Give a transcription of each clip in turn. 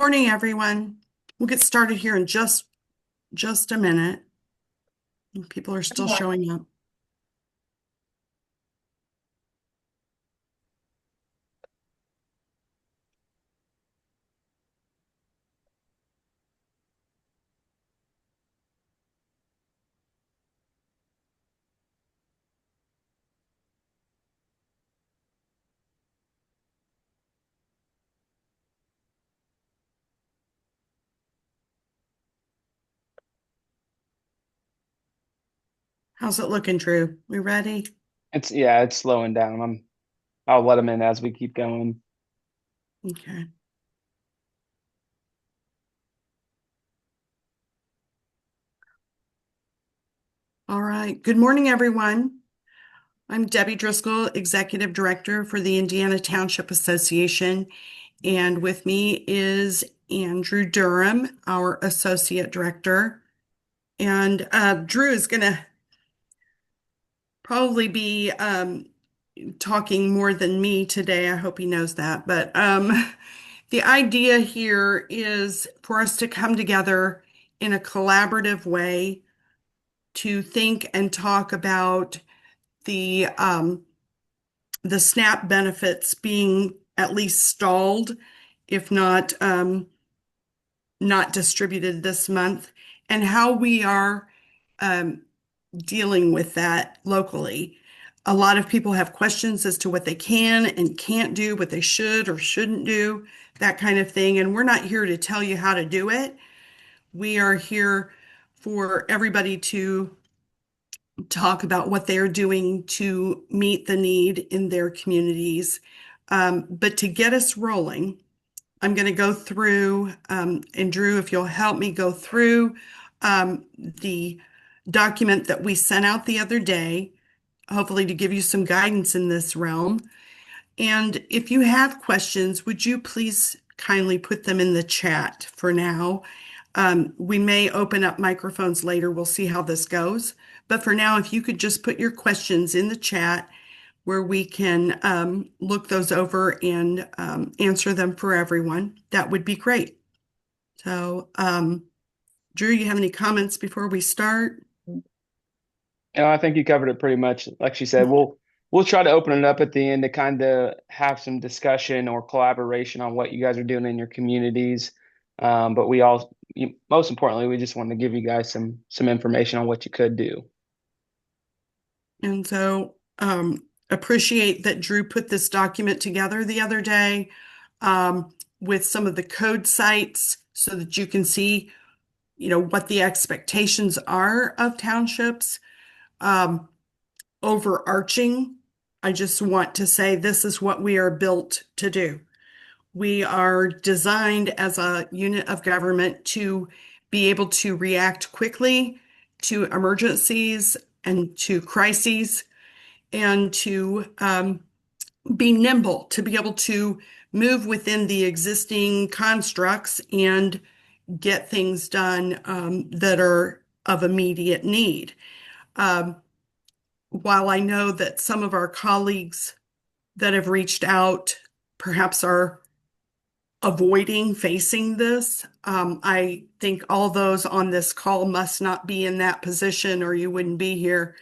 Morning, everyone. We'll get started here in just a minute. People are still showing up. How's it looking, Drew? We ready? It's slowing down. I'll let them in as we keep going. Okay. All right. Good morning, everyone. I'm Debbie Driscoll, Executive Director for the Indiana Township Association, and with me is Andrew Durham, our Associate Director. And Drew is going to probably be talking more than me today. I hope he knows that. But the idea here is for us to come together in a collaborative way to think and talk about the SNAP benefits being at least stalled, if not distributed this month, and how we are um, dealing with that locally. A lot of people have questions as to what they can and can't do, what they should or shouldn't do, that kind of thing. And we're not here to tell you how to do it. We are here for everybody to talk about what they are doing to meet the need in their communities. But to get us rolling, I'm going to go through, and Drew, if you'll help me go through the document that we sent out the other day, hopefully to give you some guidance in this realm. And if you have questions, would you please kindly put them in the chat for now? We may open up microphones later. We'll see how this goes. But for now, if you could just put your questions in the chat where we can look those over and answer them for everyone, that would be great. So, Drew, you have any comments before we start? I think you covered it pretty much. Like she said, we'll try to open it up at the end to kind of have some discussion or collaboration on what you guys are doing in your communities. But most importantly, we just want to give you guys some information on what you could do. And so, appreciate that Drew put this document together the other day with some of the code sites so that you can see, what the expectations are of townships. Um, Overarching, I just want to say this is what we are built to do. We are designed as a unit of government to be able to react quickly to emergencies and to crises and to be nimble, to be able to move within the existing constructs and get things done that are of immediate need. Um, while I know that some of our colleagues that have reached out perhaps are avoiding facing this, I think all those on this call must not be in that position or you wouldn't be here.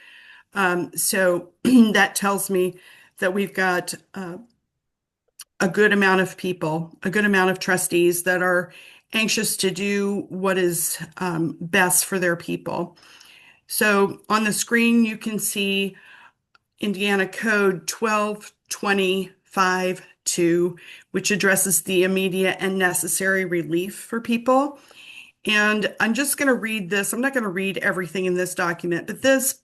So that tells me that we've got a good amount of people, a good amount of trustees that are anxious to do what is best for their people. So on the screen, you can see Indiana Code 1225-2, which addresses the immediate and necessary relief for people. And I'm just going to read this. I'm not going to read everything in this document, but this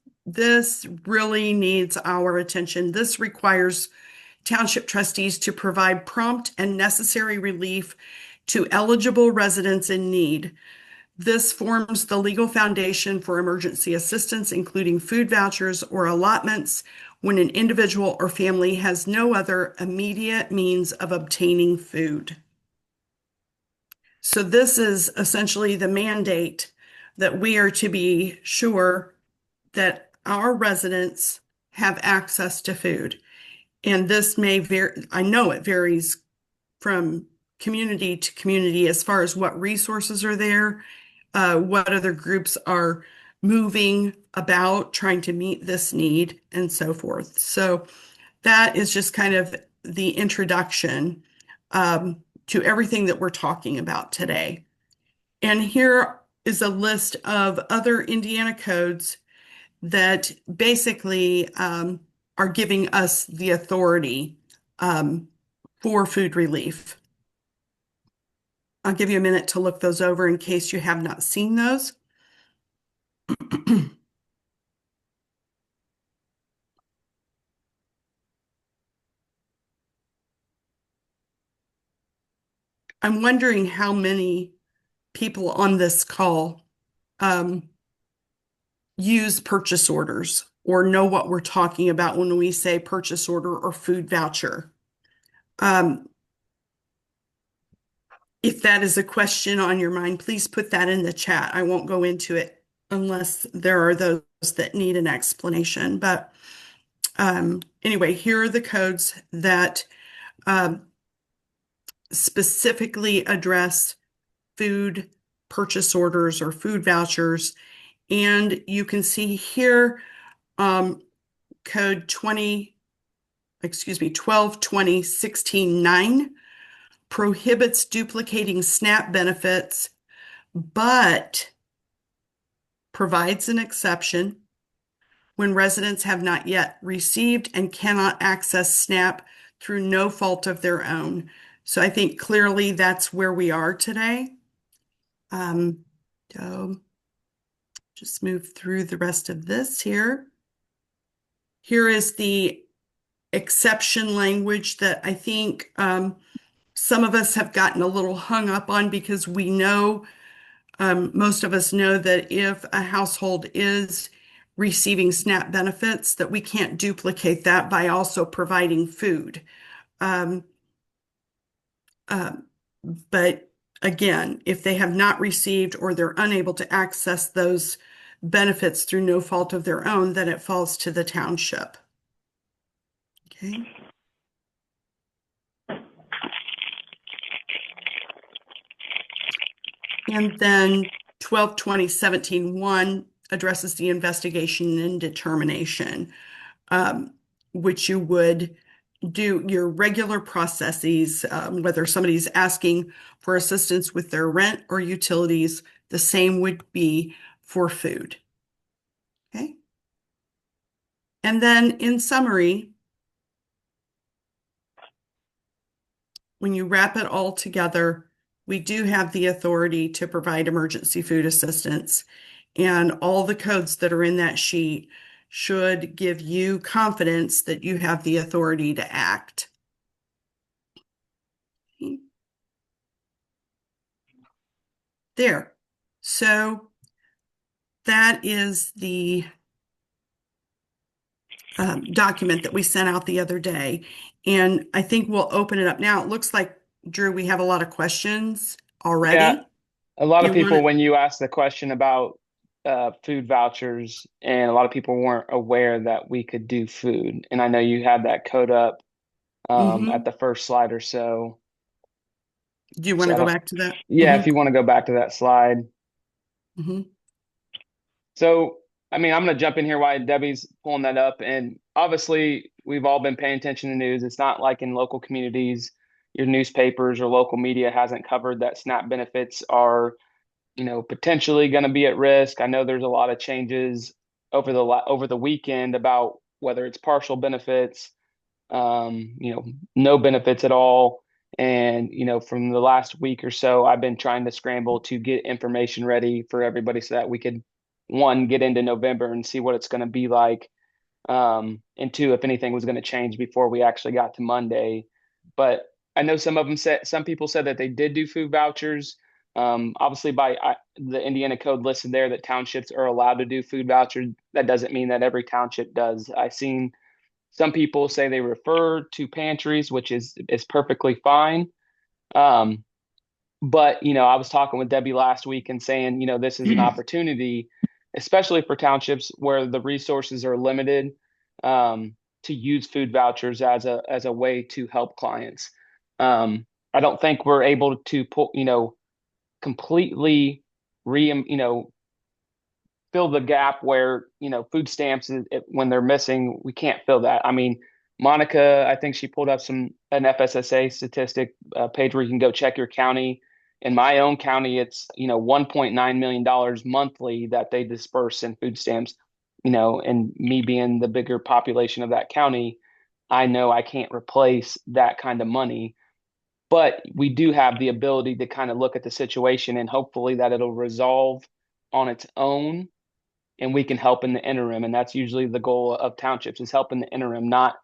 really needs our attention. This requires township trustees to provide prompt and necessary relief to eligible residents in need. This forms the legal foundation for emergency assistance, including food vouchers or allotments when an individual or family has no other immediate means of obtaining food. So this is essentially the mandate that we are to be sure that our residents have access to food. And this may vary, I know it varies from community to community as far as what resources are there, what other groups are moving about trying to meet this need, and so forth. So that is just kind of the introduction to everything that we're talking about today. And here is a list of other Indiana codes that basically are giving us the authority um, for food relief. I'll give you a minute to look those over in case you have not seen those. I'm wondering how many people on this call um, use purchase orders or know what we're talking about when we say purchase order or food voucher. Um, if that is a question on your mind, please put that in the chat. I won't go into it unless there are those that need an explanation. But anyway, here are the codes that um, specifically address food purchase orders or food vouchers. And you can see here um, code 122016-9 prohibits duplicating SNAP benefits, but provides an exception when residents have not yet received and cannot access SNAP through no fault of their own. So I think clearly that's where we are today. So just move through the rest of this here. Here is the exception language that I think some of us have gotten a little hung up on because we know, most of us know that if a household is receiving SNAP benefits, that we can't duplicate that by also providing food. Um, uh, but again, if they have not received or they're unable to access those benefits through no fault of their own, then it falls to the township. Okay. And then 122017-1 addresses the investigation and determination, which you would do your regular processes, whether somebody's asking for assistance with their rent or utilities, the same would be for food. Okay. And then in summary, when you wrap it all together, we do have the authority to provide emergency food assistance. And all the codes that are in that sheet should give you confidence that you have the authority to act. There. So that is the document that we sent out the other day. And I think we'll open it up now. It looks like, Drew, we have a lot of questions Yeah, already. a lot of You want people, to, when you ask the question about food vouchers, and a lot of people weren't aware that we could do food. And I know you had that code up at mm-hmm. the first slide or so. Do you want So to I go don't, back to that? yeah, if Mm-hmm. you want to go back to that slide. Mm-hmm. So, I mean, I'm going to jump in here while Debbie's pulling that up. And obviously, we've all been paying attention to news. It's not like in local communities, your newspapers or local media hasn't covered that SNAP benefits are, potentially going to be at risk. I know there's a lot of changes over the weekend about whether it's partial benefits, no benefits at all. And, from the last week or so, I've been trying to scramble to get information ready for everybody so that we could, one, get into November and see what it's going to be like. And two, if anything was going to change before we actually got to Monday. But I know some people said that they did do food vouchers. Obviously, the Indiana code listed there that townships are allowed to do food vouchers. That doesn't mean that every township does. I've seen some people say they refer to pantries, which is perfectly fine. Um, but I was talking with Debbie last week and saying, this is an opportunity, especially for townships where the resources are limited, to use food vouchers as a way to help clients. I don't think we're able to pull, completely fill the gap where, food stamps when they're missing, we can't fill that. I mean, Monica, I think she pulled up an FSSA statistic page where you can go check your county. In my own county, it's, $1.9 million monthly that they disperse in food stamps. And me being the bigger population of that county, I know I can't replace that kind of money, but we do have the ability to kind of look at the situation and hopefully that it'll resolve on its own and we can help in the interim. And that's usually the goal of townships, is help in the interim, not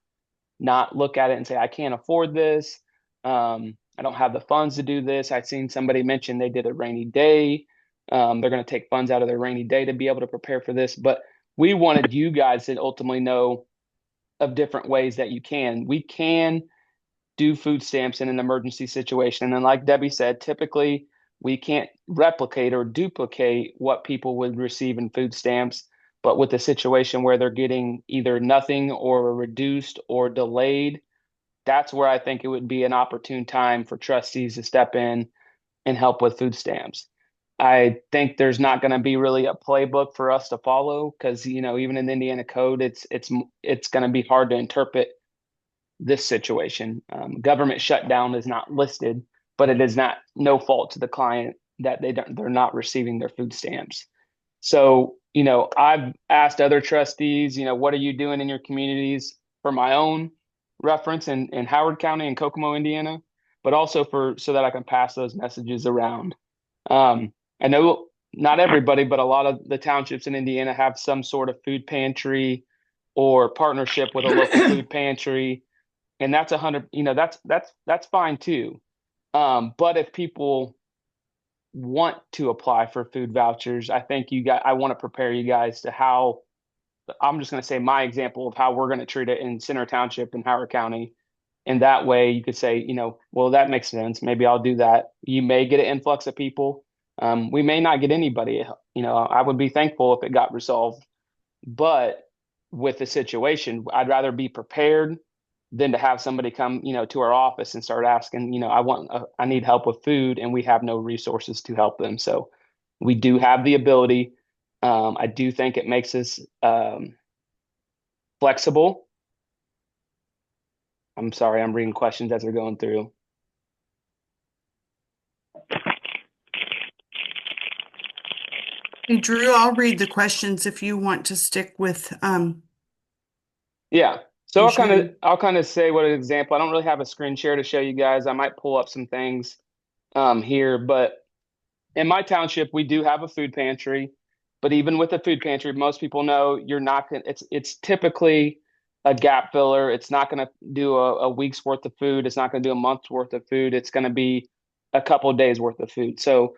look at it and say, I can't afford this. I don't have the funds to do this. I've seen somebody mention they did a rainy day. They're going to take funds out of their rainy day to be able to prepare for this. But we wanted you guys to ultimately know of different ways that we can do food stamps in an emergency situation. And then, like Debbie said, typically we can't replicate or duplicate what people would receive in food stamps. But with a situation where they're getting either nothing or reduced or delayed, that's where I think it would be an opportune time for trustees to step in and help with food stamps. I think there's not going to be really a playbook for us to follow because, even in the Indiana code, it's going to be hard to interpret this situation. Government shutdown is not listed, but it is not no fault to the client that they're not receiving their food stamps. So, I've asked other trustees, what are you doing in your communities for my own reference in Howard County and Kokomo, Indiana, but also so that I can pass those messages around. I know not everybody, but a lot of the townships in Indiana have some sort of food pantry or partnership with a local food pantry, and that's 100, that's fine too. But if people want to apply for food vouchers, I want to prepare you guys to how. I'm just going to say my example of how we're going to treat it in Center Township in Howard County. And that way you could say, well, that makes sense. Maybe I'll do that. You may get an influx of people. We may not get anybody. I would be thankful if it got resolved. But with the situation, I'd rather be prepared than to have somebody come, to our office and start asking, I need help with food, and we have no resources to help them. So we do have the ability. I do think it makes us flexible. I'm sorry, I'm reading questions as they're going through. Hey, Drew, I'll read the questions if you want to stick with Yeah. So and I'll kind of sharing. I'll kind of say what an example. I don't really have a screen share to show you guys. I might pull up some things here, but in my township, we do have a food pantry. But even with the food pantry, most people know you're not going. It's typically a gap filler. It's not going to do a week's worth of food. It's not going to do a month's worth of food. It's going to be a couple of days worth of food. So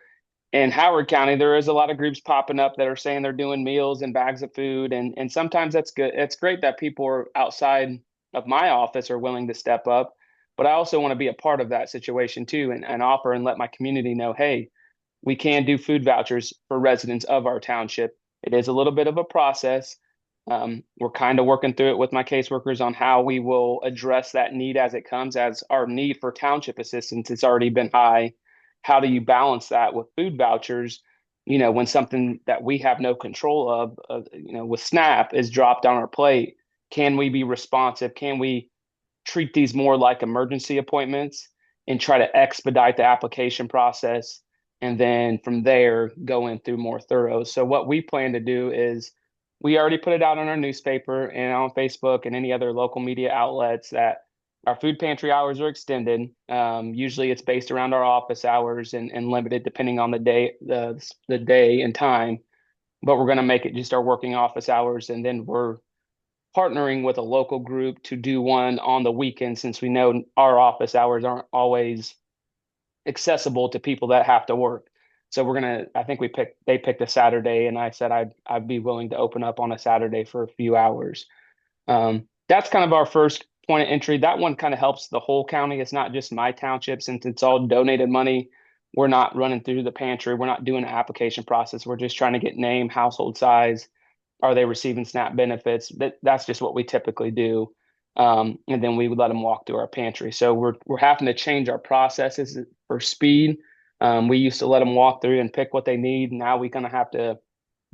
in Howard County, there is a lot of groups popping up that are saying they're doing meals and bags of food, and sometimes that's good. It's great that people are outside of my office are willing to step up, but I also want to be a part of that situation too, and offer and let my community know, hey, we can do food vouchers for residents of our township. It is a little bit of a process. We're kind of working through it with my caseworkers on how we will address that need as it comes, as our need for township assistance has already been high. How do you balance that with food vouchers? When something that we have no control of, with SNAP is dropped on our plate, can we be responsive? Can we treat these more like emergency appointments and try to expedite the application process? And then from there, go in through more thorough. So what we plan to do is we already put it out on our newspaper and on Facebook and any other local media outlets that our food pantry hours are extended. Usually it's based around our office hours and limited depending on the day and time. But we're going to make it just our working office hours. And then we're partnering with a local group to do one on the weekend since we know our office hours aren't always accessible to people that have to work. So I think they picked a Saturday, and I said I'd be willing to open up on a Saturday for a few hours. That's kind of our first point of entry. That one kind of helps the whole county. It's not just my township since it's all donated money. We're not running through the pantry. We're not doing an application process. We're just trying to get name, household size. Are they receiving SNAP benefits? That's just what we typically do. And then we would let them walk through our pantry. So we're having to change our processes for speed. We used to let them walk through and pick what they need. Now we're gonna have to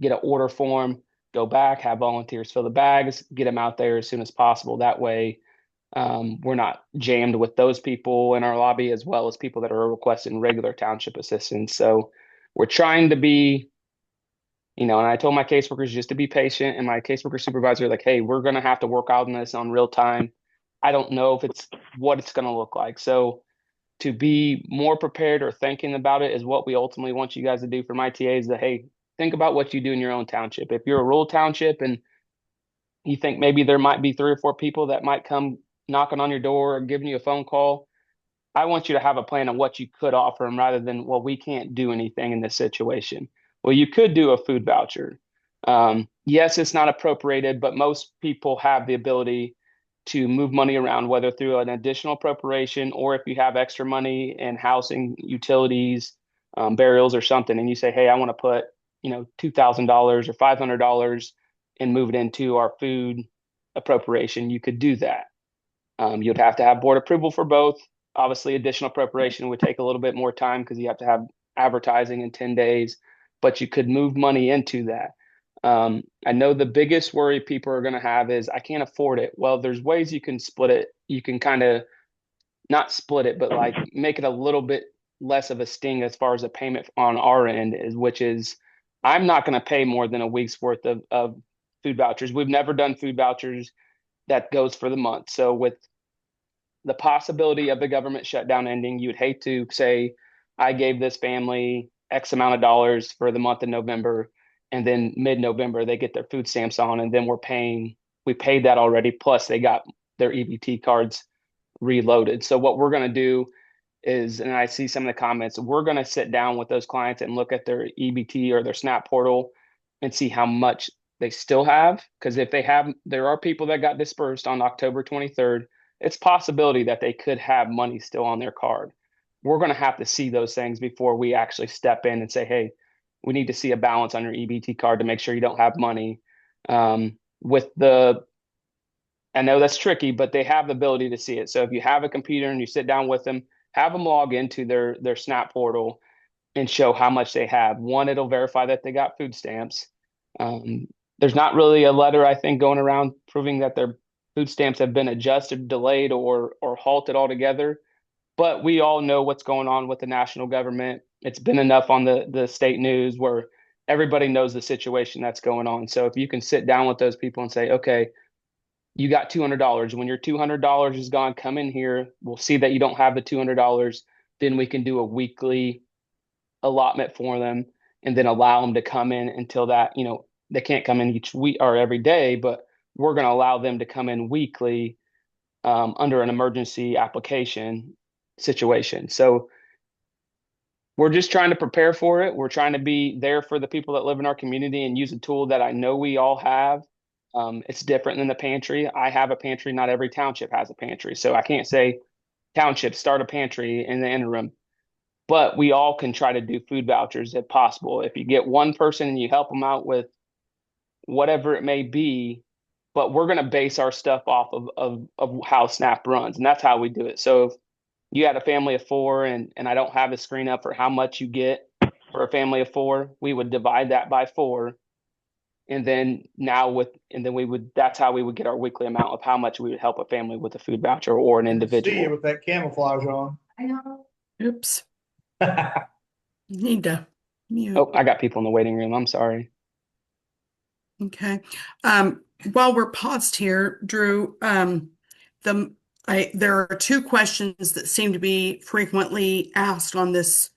get an order form, go back, have volunteers fill the bags, get them out there as soon as possible. That way, we're not jammed with those people in our lobby as well as people that are requesting regular township assistance. So we're trying to be, and I told my caseworkers just to be patient, and my caseworker supervisor, like, hey, we're going to have to work out on this on real time. I don't know if it's what it's going to look like. So to be more prepared or thinking about it is what we ultimately want you guys to do for my TAs that, hey, think about what you do in your own township. If you're a rural township and you think maybe there might be 3 or 4 people that might come knocking on your door or giving you a phone call, I want you to have a plan of what you could offer them rather than, well, we can't do anything in this situation. Well, you could do a food voucher. Yes, it's not appropriated, but most people have the ability to move money around, whether through an additional appropriation or if you have extra money in housing, utilities, burials, or something, and you say, hey, I want to put, $2,000 or $500 and move it into our food appropriation, you could do that. You'd have to have board approval for both. Obviously, additional preparation would take a little bit more time because you have to have advertising in 10 days, but you could move money into that. I know the biggest worry people are going to have is I can't afford it. Well, there's ways you can split it. You can kind of not split it, but like make it a little bit less of a sting as far as a payment on our end is, which is I'm not going to pay more than a week's worth of food vouchers. We've never done food vouchers that goes for the month. So with the possibility of the government shutdown ending, you'd hate to say, I gave this family X amount of dollars for the month of November, and then mid-November they get their food stamps on, and then we paid that already, plus they got their EBT cards reloaded. So what we're going to do is, and I see some of the comments, we're going to sit down with those clients and look at their EBT or their SNAP portal and see how much they still have. Because if they have, there are people that got dispersed on October 23rd. It's possibility that they could have money still on their card. We're going to have to see those things before we actually step in and say, hey, we need to see a balance on your EBT card to make sure you don't have money. With the I know that's tricky, but they have the ability to see it. So if you have a computer and you sit down with them, have them log into their SNAP portal and show how much they have. One, it'll verify that they got food stamps. Um, there's not really a letter, I think, going around proving that their food stamps have been adjusted, delayed, or halted altogether. But we all know what's going on with the national government. It's been enough on the state news where everybody knows the situation that's going on. So if you can sit down with those people and say, okay, you got $200. When your $200 is gone, come in here. We'll see that you don't have the $200. Then we can do a weekly allotment for them and then allow them to come in until that, they can't come in each week or every day, but we're going to allow them to come in weekly under an emergency application situation. So we're just trying to prepare for it. We're trying to be there for the people that live in our community and use a tool that I know we all have. It's different than the pantry. I have a pantry. Not every township has a pantry. So I can't say township start a pantry in the interim, but we all can try to do food vouchers if possible. If you get one person and you help them out with whatever it may be, but we're going to base our stuff off of how SNAP runs. And that's how we do it. So if you had a family of four and I don't have a screen up for how much you get for a family of four, we would divide that by four. And then we would, that's how we would get our weekly amount of how much we would help a family with a food voucher or an Good to see you individual. with that camouflage on. Oops. Need to mute. Oh, I got people in the waiting room. I'm sorry. Okay. While we're paused here, Drew, the there are two questions that seem to be frequently asked on this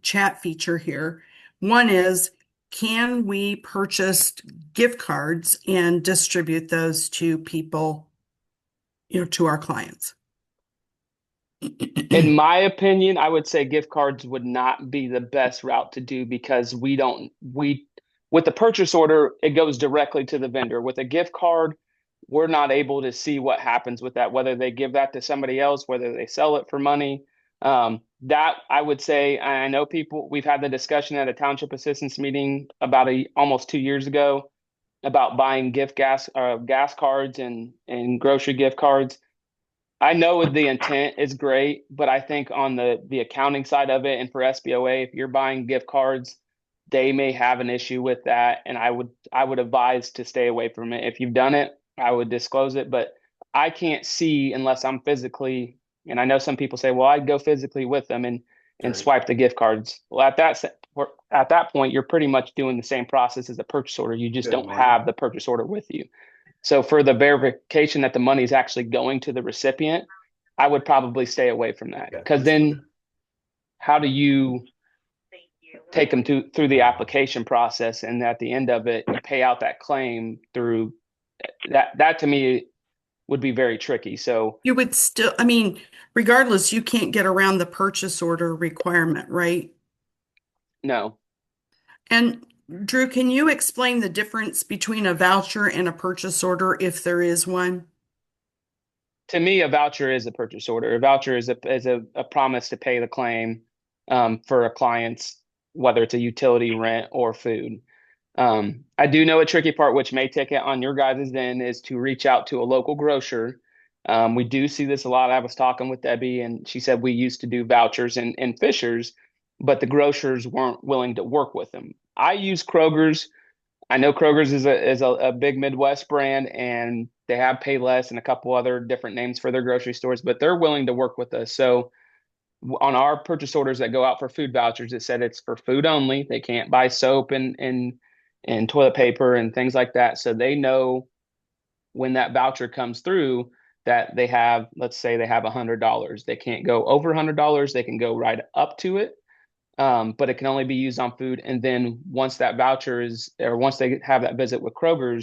chat feature here. One is, can we purchase gift cards and distribute those to people, to our clients? In my opinion, I would say gift cards would not be the best route to do because with the purchase order, it goes directly to the vendor. With a gift card, we're not able to see what happens with that, whether they give that to somebody else, whether they sell it for money. That I would say, I know we've had the discussion at a township assistance meeting about almost 2 years ago. about buying gas cards and grocery gift cards. I know the intent is great, but I think on the accounting side of it and for SBOA, if you're buying gift cards, they may have an issue with that, and I would advise to stay away from it. If you've done it, I would disclose it, but I can't see unless I'm physically, and I know some people say, well, I'd go physically with them and Right. swipe the gift cards. Well, at that point, you're pretty much doing the same process as a purchase order. You just Good don't money. have the purchase order with you. So for the verification that the money is actually going to the recipient, I would probably stay away from that Yeah, because that's fine. then how do you take them through the application process, and at the end of it, you pay out that claim through that? That to me would be very tricky. So You would still, I mean, regardless, you can't get around the purchase order requirement, right? no, And Drew, can you explain the difference between a voucher and a purchase order if there is one? to me, a voucher is a purchase order. A voucher is a promise to pay the claim for a client's, whether it's a utility, rent, or food. I do know a tricky part, which may take it on your guys' end, is to reach out to a local grocer. We do see this a lot. I was talking with Debbie, and she said we used to do vouchers and Fishers, but the grocers weren't willing to work with them. I use Kroger's. I know Kroger's is a big Midwest brand, and they have Payless and a couple other different names for their grocery stores, but they're willing to work with us. So on our purchase orders that go out for food vouchers, it said it's for food only. They can't buy soap and toilet paper and things like that. So they know when that voucher comes through that they have, let's say they have $100. They can't go over $100. They can go right up to it. But it can only be used on food. And then once that voucher is, or once they have that visit with Kroger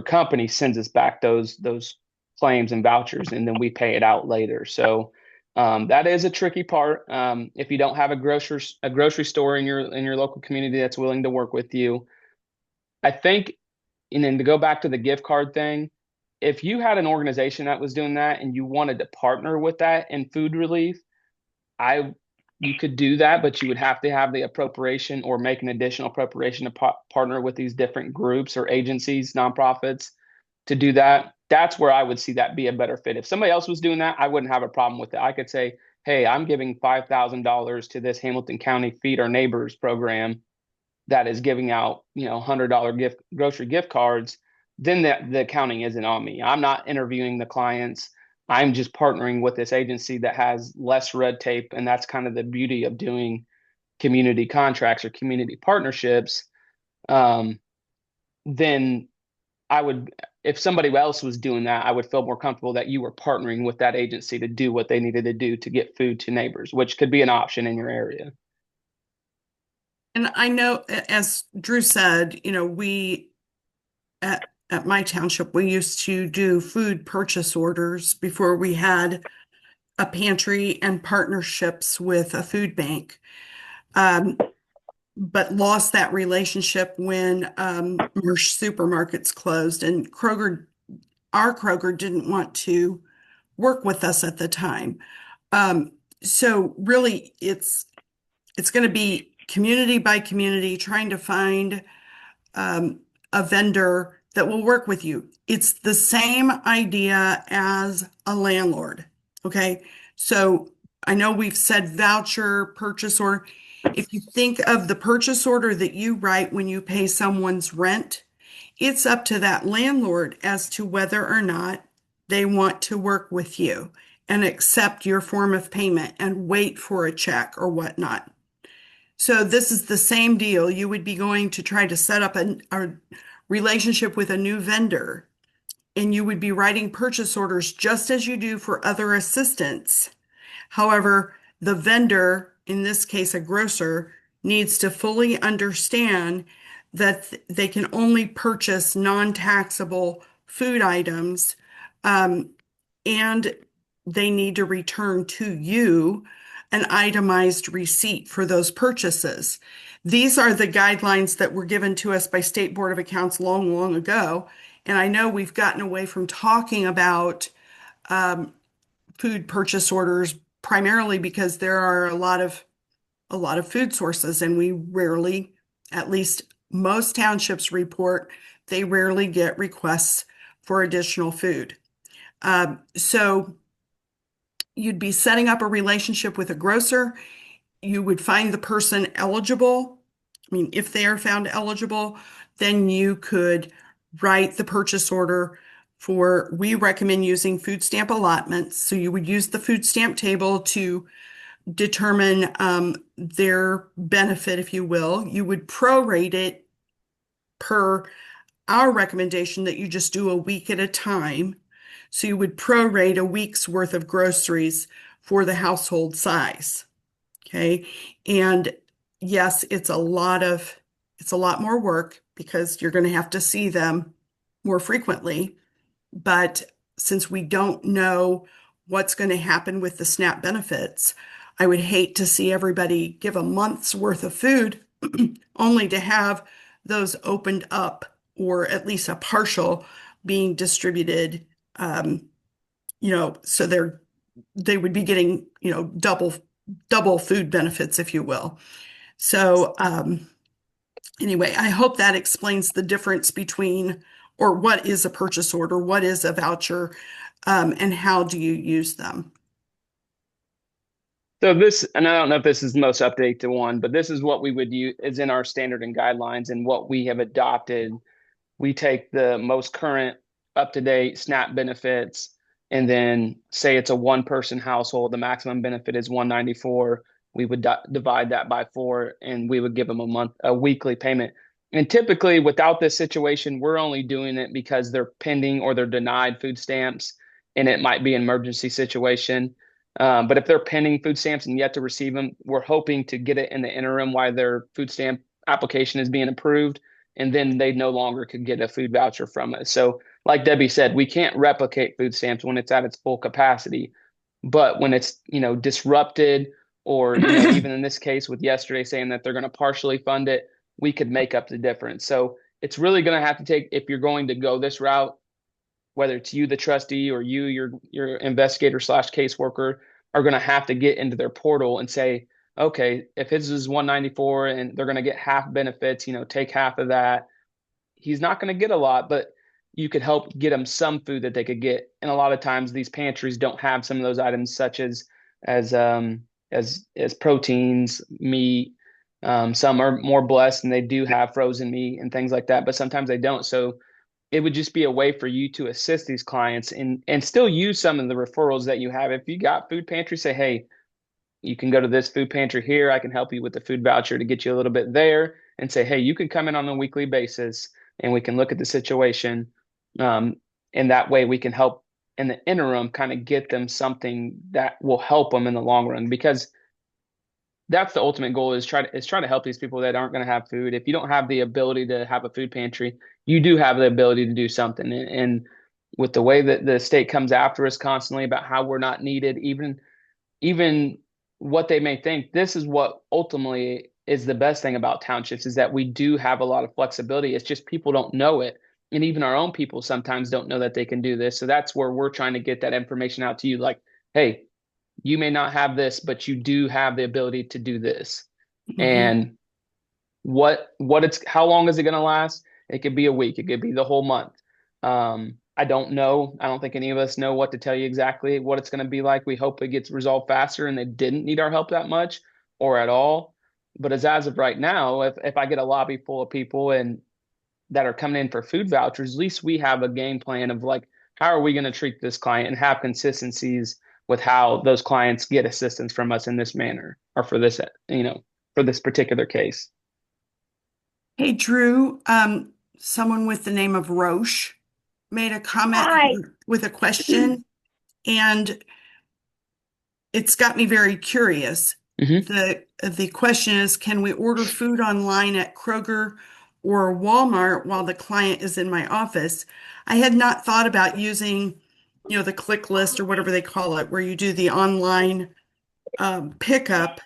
company sends us back those claims and vouchers, and then we pay it out later. So that is a tricky part. If you don't have a grocery store in your local community that's willing to work with you, I think, and then to go back to the gift card thing, if you had an organization that was doing that and you wanted to partner with that in food relief, I you could do that, but you would have to have the appropriation or make an additional appropriation to partner with these different groups or agencies, nonprofits to do that. That's where I would see that be a better fit. If somebody else was doing that, I wouldn't have a problem with it. I could say, hey, I'm giving $5,000 to this Hamilton County Feed Our Neighbors program that is giving out, $100 grocery gift cards. Then the accounting isn't on me. I'm not interviewing the clients. I'm just partnering with this agency that has less red tape. And that's kind of the beauty of doing community contracts or community partnerships. Um, then I would, if somebody else was doing that, I would feel more comfortable that you were partnering with that agency to do what they needed to do to get food to neighbors, which could be an option in your area. And I know, as Drew said, we at my township, we used to do food purchase orders before we had a pantry and partnerships with a food bank. Um, but lost that relationship when Marsh supermarkets closed, and our Kroger didn't want to work with us at the time. Um, so really, it's going to be community by community trying to find um, a vendor that will work with you. It's the same idea as a landlord. Okay. So I know we've said voucher, purchase order. If you think of the purchase order that you write when you pay someone's rent, it's up to that landlord as to whether or not they want to work with you and accept your form of payment and wait for a check or whatnot. So this is the same deal. You would be going to try to set up a relationship with a new vendor, and you would be writing purchase orders just as you do for other assistants. However, the vendor, in this case a grocer, needs to fully understand that they can only purchase non-taxable food items, um, and they need to return to you an itemized receipt for those purchases. These are the guidelines that were given to us by State Board of Accounts long, long ago. And I know we've gotten away from talking about um, food purchase orders primarily because there are a lot of food sources, and we rarely, at least most townships report they rarely get requests for additional food. So you'd be setting up a relationship with a grocer. You would find the person eligible. I mean, if they are found eligible, then you could write the purchase order for, we recommend using food stamp allotments. So you would use the food stamp table to determine their benefit, if you will. You would prorate it per our recommendation that you just do a week at a time. So you would prorate a week's worth of groceries for the household size. Okay. And yes, it's a lot more work because you're going to have to see them more frequently. But since we don't know what's going to happen with the SNAP benefits, I would hate to see everybody give a month's worth of food only to have those opened up or at least a partial being distributed. So they would be getting, double food benefits, if you will. So anyway, I hope that explains the difference between, or what is a purchase order, what is a voucher, and how do you use them? So this, and I don't know if this is the most updated one, but this is what we would use is in our standard and guidelines and what we have adopted. We take the most current up-to-date SNAP benefits, and then say it's a one-person household, the maximum benefit is 194. We would divide that by four, and we would give them a weekly payment. And typically, without this situation, we're only doing it because they're pending or they're denied food stamps, and it might be an emergency situation. But if they're pending food stamps and yet to receive them, we're hoping to get it in the interim while their food stamp application is being approved, and then they no longer could get a food voucher from us. So, like Debbie said, we can't replicate food stamps when it's at its full capacity, but when it's disrupted, or even in this case with yesterday saying that they're going to partially fund it, we could make up the difference. So it's really going to have to take, if you're going to go this route, whether it's you, the trustee, or you, your investigator slash caseworker, are going to have to get into their portal and say, okay, if his is 194 and they're going to get half benefits, take half of that. He's not going to get a lot, but you could help get him some food that they could get. And a lot of times these pantries don't have some of those items, such as as proteins, meat. Some are more blessed and they do have frozen meat and things like that, but sometimes they don't. So it would just be a way for you to assist these clients and still use some of the referrals that you have. If you got food pantry, say, hey, you can go to this food pantry here. I can help you with the food voucher to get you a little bit there, and say, hey, you can come in on a weekly basis and we can look at the situation. Um, and that way we can help in the interim kind of get them something that will help them in the long run, because that's the ultimate goal, is try to help these people that aren't going to have food. If you don't have the ability to have a food pantry, you do have the ability to do something. And with the way that the state comes after us constantly about how we're not needed, even what they may think, this is what ultimately is the best thing about townships, is that we do have a lot of flexibility. It's just people don't know it. And even our own people sometimes don't know that they can do this. So that's where we're trying to get that information out to you. Like, hey, you may not have this, but you do have the ability to do this. Mhm. And how long is it going to last? It could be a week. It could be the whole month. I don't know. I don't think any of us know what to tell you exactly what it's going to be like. We hope it gets resolved faster and they didn't need our help that much or at all. But as of right now, if I get a lobby full of people and that are coming in for food vouchers, at least we have a game plan of like, how are we going to treat this client and have consistencies with how those clients get assistance from us in this manner, or for this particular case. Hey, Drew, someone with the name of Roche made a comment Hi. here with a question, and it's got me very curious. Hmm. The question is, can we order food online at Kroger or Walmart while the client is in my office? I had not thought about using, the click list or whatever they call it, where you do the online pickup.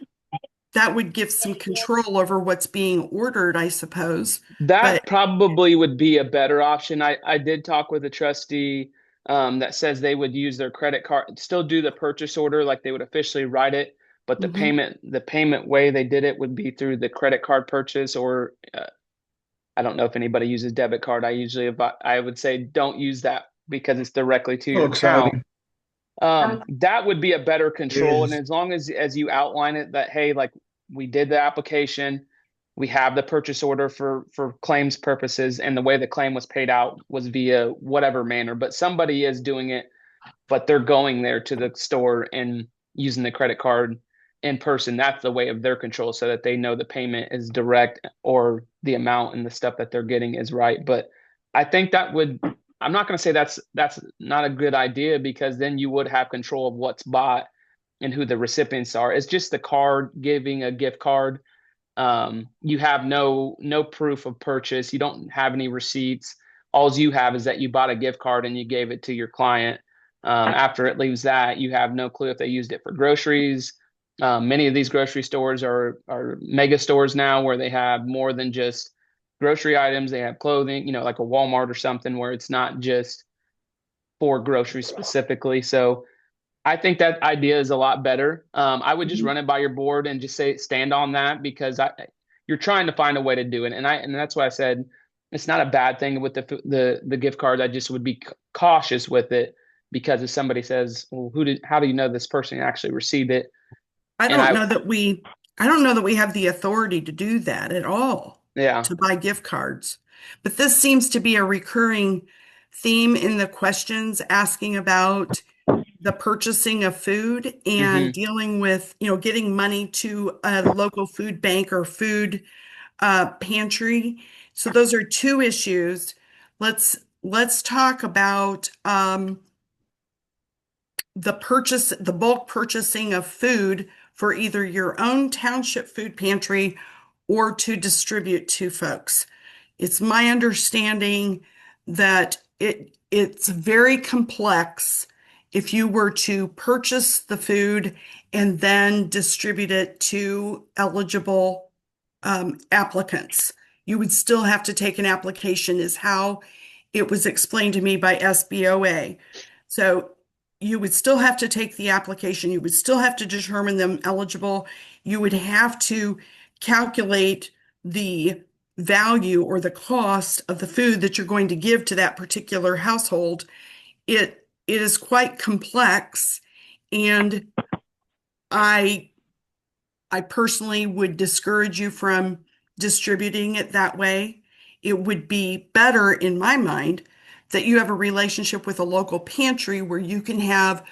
That would give some control over what's being ordered, I suppose. But That probably would be a better option. I did talk with a trustee that says they would use their credit card, still do the purchase order like they would officially write it, but the mhm. payment way they did it would be through the credit card purchase, or I don't know if anybody uses debit card. I would say don't use that because it's directly to So your account. exciting. That would be a better It control. And is. as long as you outline it that, hey, like we did the application, we have the purchase order for claims purposes, and the way the claim was paid out was via whatever manner, but somebody is doing it, but they're going there to the store and using the credit card in person. That's the way of their control so that they know the payment is direct or the amount and the stuff that they're getting is right. But I think that would, I'm not going to say that's not a good idea because then you would have control of what's bought and who the recipients are. It's just the card giving a gift card. You have no proof of purchase. You don't have any receipts. All you have is that you bought a gift card and you gave it to your client. After it leaves that, you have no clue if they used it for groceries. Many of these grocery stores are mega stores now where they have more than just grocery items. They have clothing, like a Walmart or something where it's not just for groceries specifically. So I think that idea is a lot better. I would just Mhm. run it by your board and just say stand on that because you're trying to find a way to do it, and that's why I said it's not a bad thing with the gift card. I just would be cautious with it because if somebody says, "Well, how do you know this person actually received it?" I And don't know that we, I don't know that we have the authority to do that at all, yeah, to buy gift cards. But this seems to be a recurring theme in the questions asking about the purchasing of food and hmm dealing with, getting money to a local food bank or food pantry. So those are two issues. Let's talk about the bulk purchasing of food for either your own township food pantry or to distribute to folks. It's my understanding that it's very complex if you were to purchase the food and then distribute it to eligible applicants. You would still have to take an application, is how it was explained to me by SBOA. So you would still have to take the application. You would still have to determine them eligible. You would have to calculate the value or the cost of the food that you're going to give to that particular household. It is quite complex, and I I personally would discourage you from distributing it that way. It would be better, in my mind, that you have a relationship with a local pantry where you can have,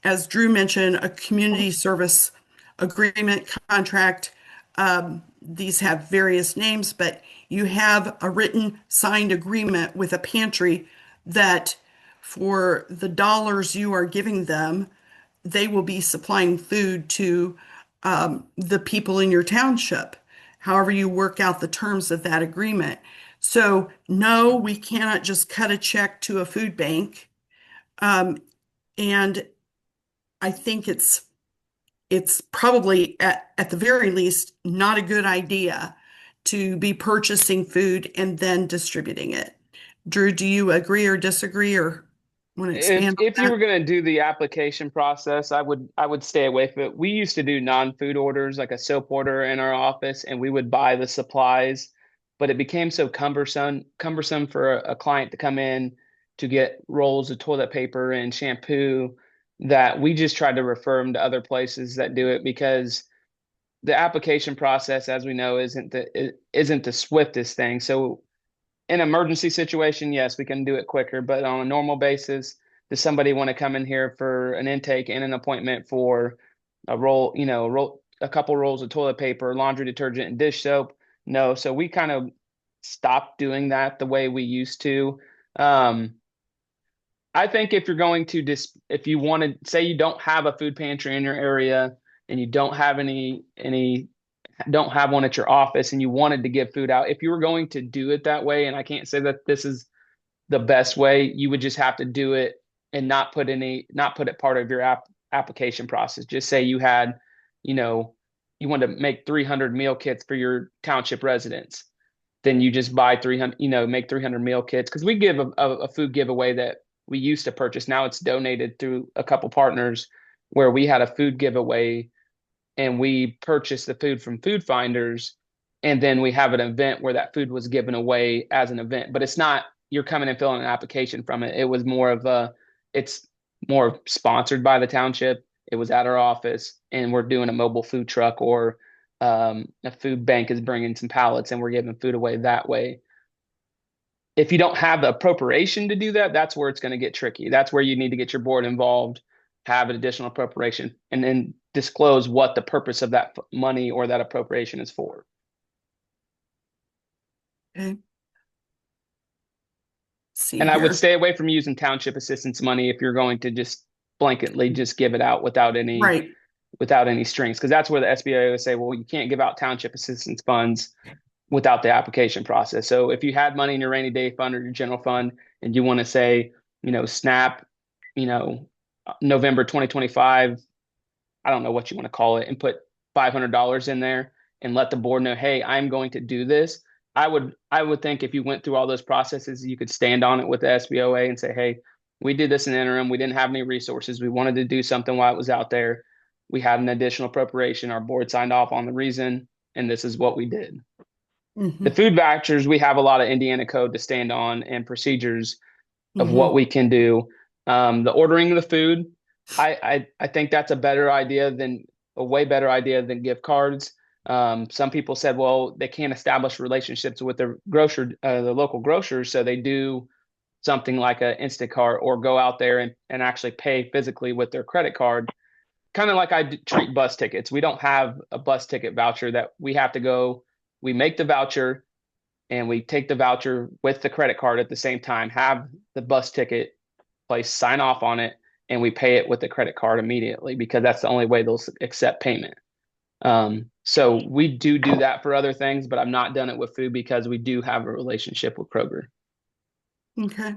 as Drew mentioned, a community service agreement contract. These have various names, but you have a written signed agreement with a pantry that for the dollars you are giving them, they will be supplying food to the people in your township, however you work out the terms of that agreement. So, no, we cannot just cut a check to a food bank. Um, and I think it's probably at the very least not a good idea to be purchasing food and then distributing it. Drew, do you agree or disagree or want to if expand on if you that? were going to do the application process, I would stay away from it. We used to do non-food orders, like a soap order in our office, and we would buy the supplies, but it became so cumbersome for a client to come in to get rolls of toilet paper and shampoo that we just tried to refer them to other places that do it because the application process, as we know, isn't the swiftest thing. So in an emergency situation, yes, we can do it quicker. But on a normal basis, does somebody want to come in here for an intake and an appointment for a couple rolls of toilet paper, laundry detergent, and dish soap? No. So we kind of stopped doing that the way we used to. Um, I think if you're going to if you want to say you don't have a food pantry in your area and you don't have any don't have one at your office and you wanted to give food out, if you were going to do it that way, and I can't say that this is the best way, you would just have to do it and not put it part of your application process. Just say you had, you know, you want to make 300 meal kits for your township residents. Then you just buy 300, make 300 meal kits. Because we give a food giveaway that we used to purchase. Now it's donated through a couple partners where we had a food giveaway and we purchased the food from food finders and then we have an event where that food was given away as an event. But it's not you're coming and filling an application from it. It was more of a it's more sponsored by the township. It was at our office, and we're doing a mobile food truck or a food bank is bringing some pallets, and we're giving food away that way. If you don't have the appropriation to do that, that's where it's going to get tricky. That's where you need to get your board involved, have an additional appropriation, and then disclose what the purpose of that money or that appropriation is for. Okay. See And I would here. stay away from using township assistance money if you're going to just blanketly just give it out Right. without any strings, because that's where the SBA would say, well, you can't give out township assistance funds without the application process. So if you had money in your rainy day fund or your general fund and you want to say, SNAP, you know, November 2025, I don't know what you want to call it, and put $500 in there and let the board know, hey, I'm going to do this. I would think if you went through all those processes, you could stand on it with the SBOA and say, hey, we did this in the interim. We didn't have any resources. We wanted to do something while it was out there. We had an additional appropriation. Our board signed off on the reason, and this is what we did. The Hmm. food vouchers, we have a lot of Indiana code to stand on and procedures of what Hmm. we can do. The ordering of the food, I think that's a way better idea than gift cards. Some people said, well, they can't establish relationships with the local grocers, so they do something like an Instacart or go out there and actually pay physically with their credit card. Kind of like treat bus tickets. We don't have a bus ticket voucher that we have to go. We make the voucher and we take the voucher with the credit card at the same time, have the bus ticket place sign off on it, and we pay it with the credit card immediately because that's the only way they'll accept payment. So we do that for other things, but I've not done it with food because we do have a relationship with Kroger. Okay.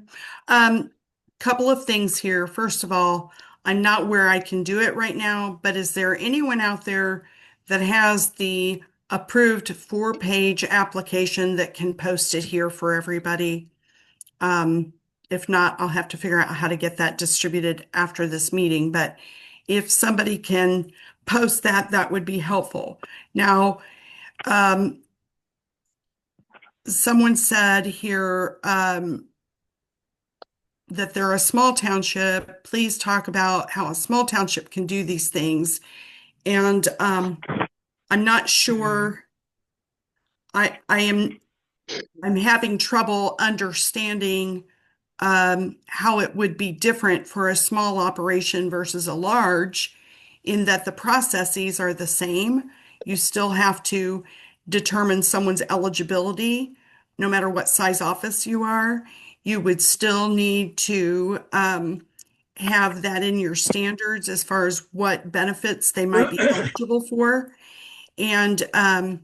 Couple of things here. First of all, I'm not where I can do it right now, but is there anyone out there that has the approved 4-page application that can post it here for everybody? Um, if not, I'll have to figure out how to get that distributed after this meeting. But if somebody can post that, that would be helpful. Now, um, someone said here, that they're a small township. Please talk about how a small township can do these things. And I'm not sure. I'm having trouble understanding how it would be different for a small operation versus a large, in that the processes are the same. You still have to determine someone's eligibility, no matter what size office you are. You would still need to have that in your standards as far as what benefits they might be eligible for. And um,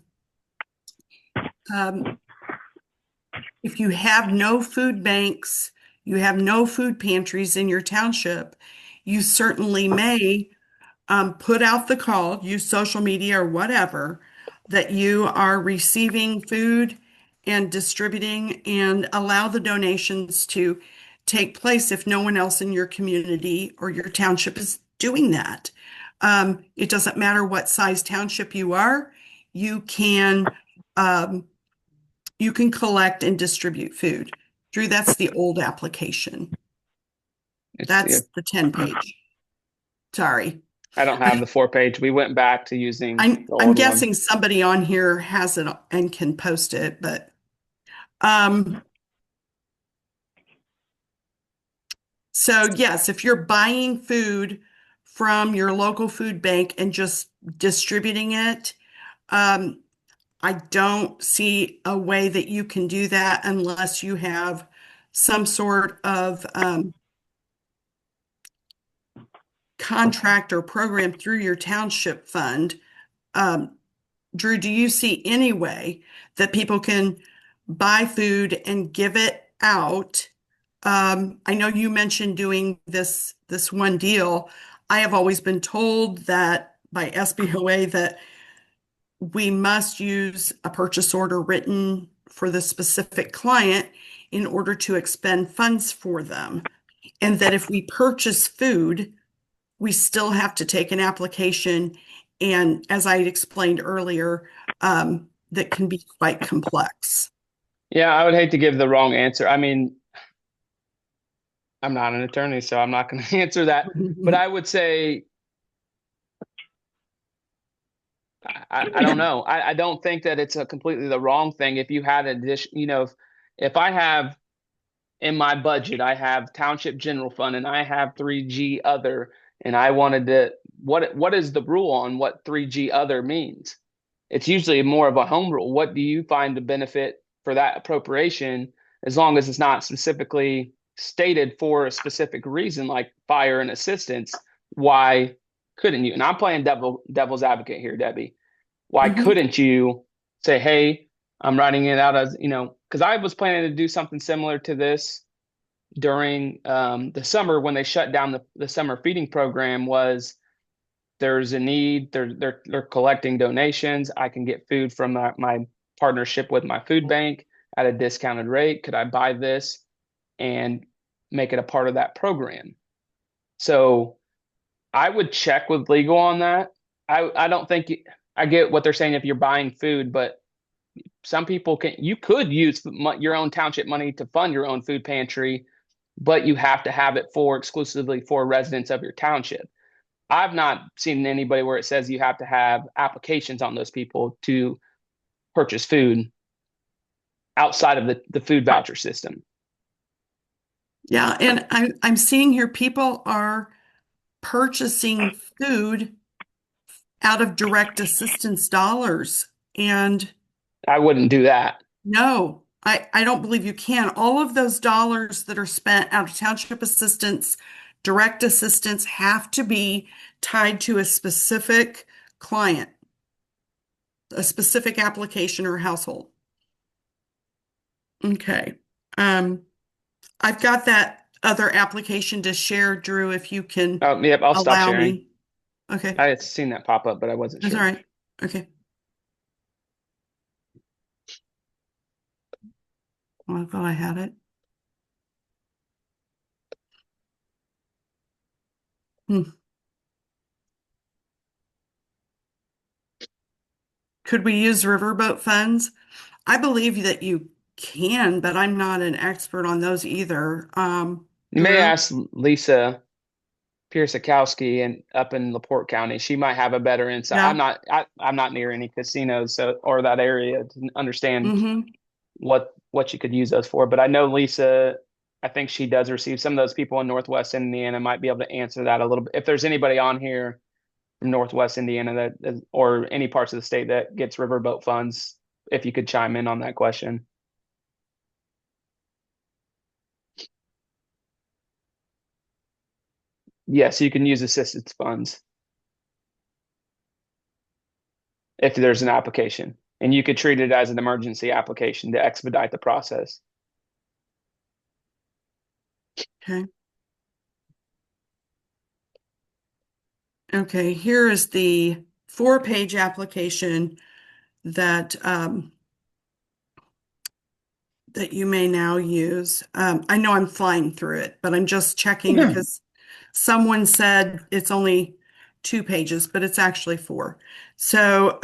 if you have no food banks, you have no food pantries in your township, you certainly may put out the call, use social media or whatever, that you are receiving food and distributing, and allow the donations to take place if no one else in your community or your township is doing that. It doesn't matter what size township you are, you can um, you can collect and distribute food. Drew, that's the old application. Yeah, That's the 10-page. Sorry. I don't have the 4-page. We went back to using the I'm old one. guessing somebody on here has it and can post it, but um, so yes, if you're buying food from your local food bank and just distributing it, um, I don't see a way that you can do that unless you have some sort of contract or program through your township fund. Um, Drew, do you see any way that people can buy food and give it out? I know you mentioned doing this one deal. I have always been told that by SBOA that we must use a purchase order written for the specific client in order to expend funds for them. And that if we purchase food, we still have to take an application. And as I explained earlier, that can be quite complex. Yeah, I would hate to give the wrong answer. I mean, I'm not an attorney, so I'm not going to answer that. But I would say I don't know. I don't think that it's a completely the wrong thing if you had addition, if I have in my budget, I have Township General Fund and I have 3G other, and I wanted to, what is the rule on what 3G other means? It's usually more of a home rule. What do you find the benefit for that appropriation, as long as it's not specifically stated for a specific reason, like fire and assistance? Why couldn't you? And I'm playing devil's advocate here, Debbie. Why Mhm. couldn't you say, hey, I'm writing it out as, because I was planning to do something similar to this during the summer when they shut down the summer feeding program. Was there's a need, they're collecting donations. I can get food from my partnership with my food bank at a discounted rate. Could I buy this and make it a part of that program? So I would check with legal on that. I don't think I get what they're saying if you're buying food, but some people you could use your own township money to fund your own food pantry, but you have to have it for exclusively for residents of your township. I've not seen anybody where it says you have to have applications on those people to purchase food outside of the food voucher system. Yeah, and I'm seeing here people are purchasing food out of direct assistance dollars. And I wouldn't do that. no, I don't believe you can. All of those dollars that are spent out of township assistance, direct assistance have to be tied to a specific client, a specific application or household. Okay. Um, I've got that other application to share, Drew, if you can Oh, yep, I'll stop allow sharing. me. Okay, I had seen that pop up, but I wasn't that's all sure. right. Okay. Well, I thought I had it. Hmm. Could we use riverboat funds? I believe that you can, but I'm not an expert on those either. You may Drew? ask Lisa Pierzakowski and up in LaPorte County. She might have a better insight. Yeah. I'm not near any casinos or that area to understand Mm-hmm. what you could use those for. But I know Lisa, I think she does receive some of those people in Northwest Indiana might be able to answer that a little bit. If there's anybody on here from Northwest Indiana that or any parts of the state that gets riverboat funds, if you could chime in on that question. Yes, you can use assistance funds if there's an application. And you could treat it as an emergency application to expedite the process. Okay. Okay. Here is the 4-page application that that you may now use. I know I'm flying through it, but I'm just checking because someone said it's only 2 pages, but it's actually 4. So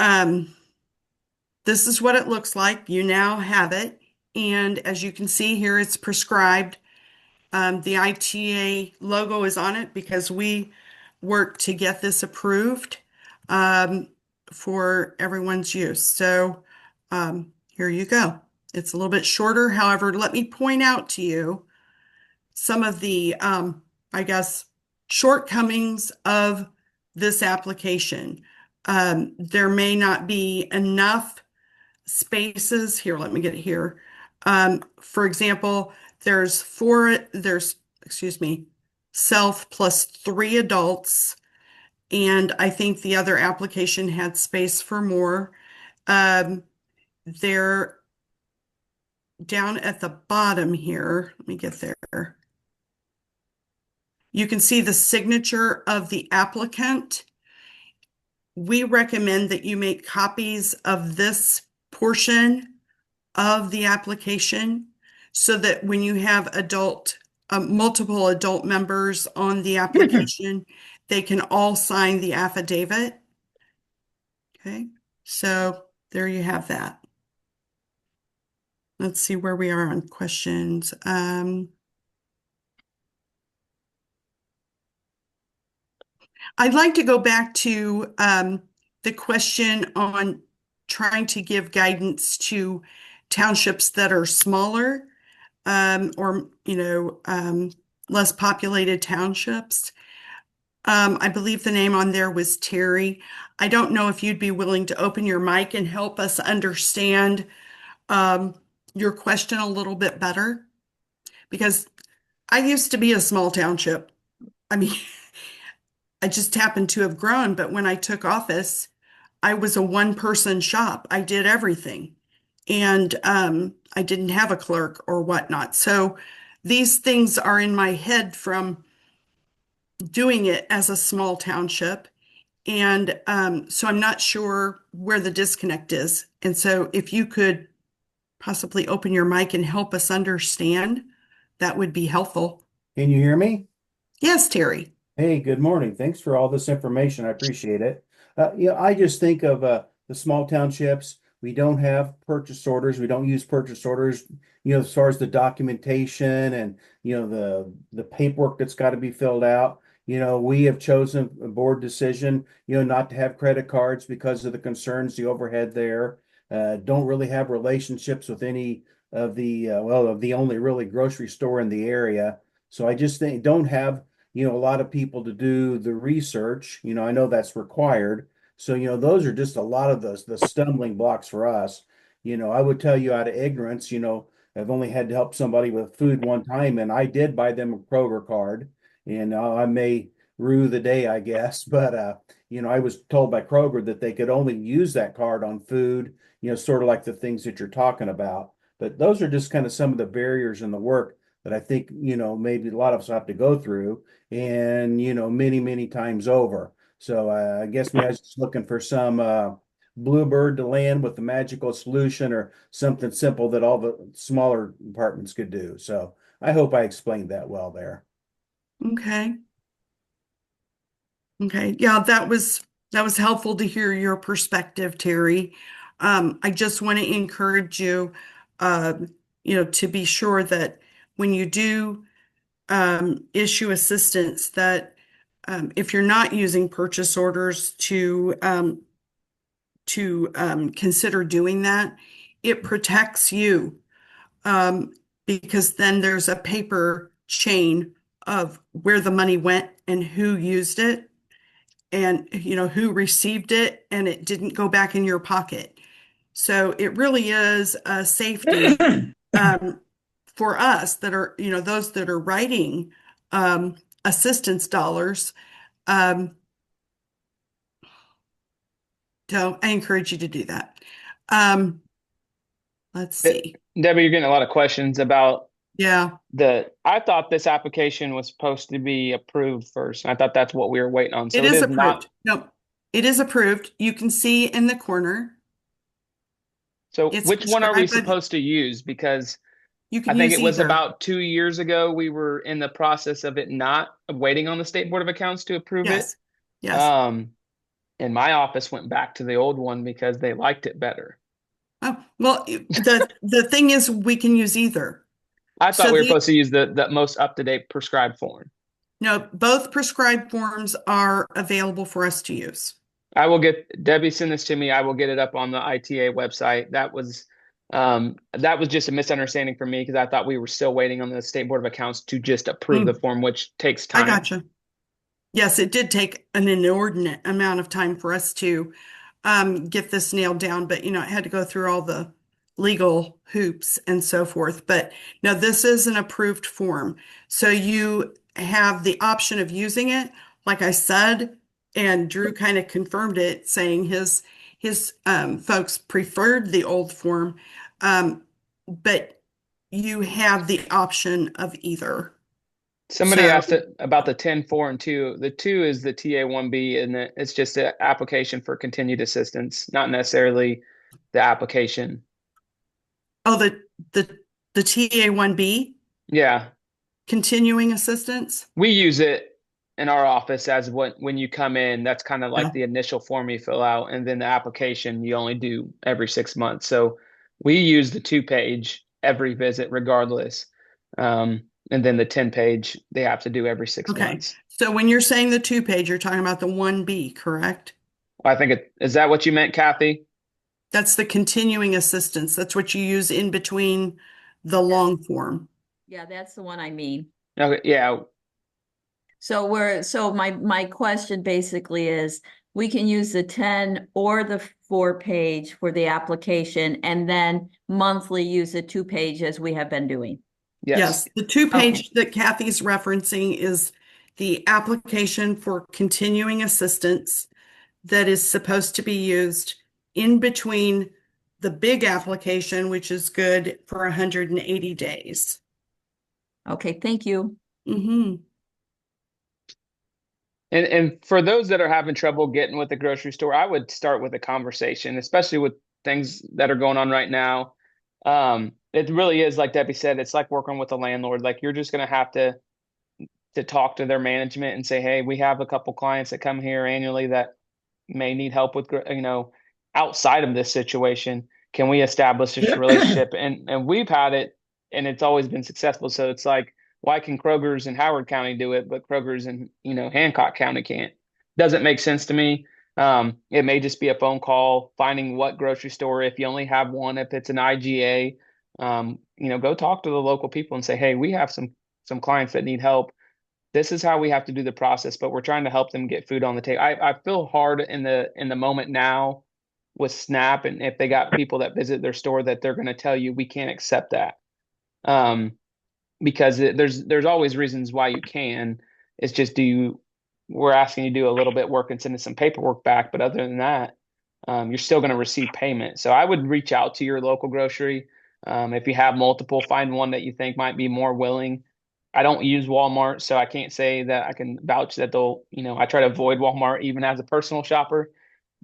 this is what it looks like. You now have it. And as you can see here, it's prescribed. The ITA logo is on it because we worked to get this approved um, for everyone's use. So here you go. It's a little bit shorter. However, let me point out to you some of the, I guess, shortcomings of this application. There may not be enough spaces. Here, let me get it here. For example, excuse me, self plus 3 adults. And I think the other application had space for more. Um, they're down at the bottom here. Let me get there. You can see the signature of the applicant. We recommend that you make copies of this portion of the application so that when you have multiple adult members on the application, they can all sign the affidavit. Okay, so there you have that. Let's see where we are on questions. I'd like to go back to the question on trying to give guidance to townships that are smaller, or, less populated townships. I believe the name on there was Terry. I don't know if you'd be willing to open your mic and help us understand um, your question a little bit better, because I used to be a small township. I mean, I just happened to have grown, but when I took office, I was a one-person shop. I did everything. And I didn't have a clerk or whatnot. So these things are in my head from doing it as a small township. And so I'm not sure where the disconnect is. And so if you could possibly open your mic and help us understand, that would be helpful. Can you hear me? Yes, Terry. Hey, good morning. Thanks for all this information. I appreciate it. I just think of the small townships. We don't have purchase orders. We don't use purchase orders, as far as the documentation and, the paperwork that's got to be filled out. We have chosen a board decision, not to have credit cards because of the concerns, the overhead there. Don't really have relationships with any of of the only really grocery store in the area. So I just think don't have a lot of people to do the research. I know that's required. So, those are just a lot of the stumbling blocks for us. I would tell you out of ignorance, I've only had to help somebody with food one time, and I did buy them a Kroger card. And I may rue the day, I guess, but I was told by Kroger that they could only use that card on food, sort of like the things that you're talking about. But those are just kind of some of the barriers in the work that I think, maybe a lot of us have to go through and many many times over. So I guess maybe I was just looking for some bluebird to land with the magical solution or something simple that all the smaller departments could do. So I hope I explained that well there. Okay. Okay. Yeah, that was helpful to hear your perspective, Terry. I just want to encourage you, uh, to be sure that when you do issue assistance, that if you're not using purchase orders to consider doing that, it protects you, um, because then there's a paper chain of where the money went and who used it, and who received it, and it didn't go back in your pocket. So it really is a safety um, for us that are, those that are writing assistance dollars. Um, so I encourage you to do that. Um, let's see. Debbie, you're getting a lot of questions about Yeah, I thought this application was supposed to be approved first. I thought that's what we were waiting on. it So it is is not. approved. No, it is approved. You can see in the corner, So it's which one are we prescribed, but supposed to use? Because you I can think use it was either. about 2 years ago, we were in the process of it not waiting on the State Board of Accounts to approve it. Yes, yes. Um, and my office went back to the old one because they liked it better. Oh, well, the thing is, we can use either. I thought So we were supposed to use the most up-to-date prescribed form. no, both prescribed forms are available for us to use. I will get Debbie send this to me. I will get it up on the ITA website. That was just a misunderstanding for me because I thought we were still waiting on the State Board of Accounts to just approve the Hmm, form, which takes I time. gotcha. Yes, it did take an inordinate amount of time for us to get this nailed down, but it had to go through all the legal hoops and so forth. But no, this is an approved form. So you have the option of using it, like I said, and Drew kind of confirmed it, saying his folks preferred the old form. Um, but you have the option of either. Somebody So, asked about the 10-4 and 2. The 2 is the TA1B, and it's just an application for continued assistance, not necessarily the application. oh, the TA1B Yeah, continuing assistance. we use it. in our office as when you come in. That's kind of like Yeah. the initial form you fill out, and then the application you only do every 6 months. So we use the 2 page every visit regardless. And then the 10 page they have to do every six Okay. months. So when you're saying the 2 page, you're talking about the 1B, correct? I think is that what you meant, Kathy? That's the continuing assistance. That's what you use in between the Yes. long form. Yeah, that's the one I mean. Okay, yeah. So my question basically is, we can use the 10 or the 4 page for the application and then monthly use the 2 page as we have been doing. Yes. Yes, the two Okay. page that Kathy's referencing is the application for continuing assistance that is supposed to be used in between the big application, which is good for 180 days. Okay, thank you. Hmm. And for those that are having trouble getting with the grocery store, I would start with a conversation, especially with things that are going on right now. It really is, like Debbie said, it's like working with a landlord. Like you're just going to have to talk to their management and say, hey, we have a couple clients that come here annually that may need help with, outside of this situation. Can we establish this relationship? And we've had it, and it's always been successful. So it's like, why can Kroger's in Howard County do it, but Kroger's in, Hancock County can't? Doesn't make sense to me. It may just be a phone call, finding what grocery store, if you only have one, if it's an IGA, go talk to the local people and say, hey, we have some clients that need help. This is how we have to do the process, but we're trying to help them get food on the table. I feel hard in the moment now with SNAP, and if they got people that visit their store, that they're going to tell you we can't accept that. Because there's always reasons why you can. It's just we're asking you to do a little bit work and send us some paperwork back, but other than that, you're still going to receive payment. So I would reach out to your local grocery. If you have multiple, find one that you think might be more willing. I don't use Walmart, so I can't say that I can vouch that they'll, I try to avoid Walmart even as a personal shopper.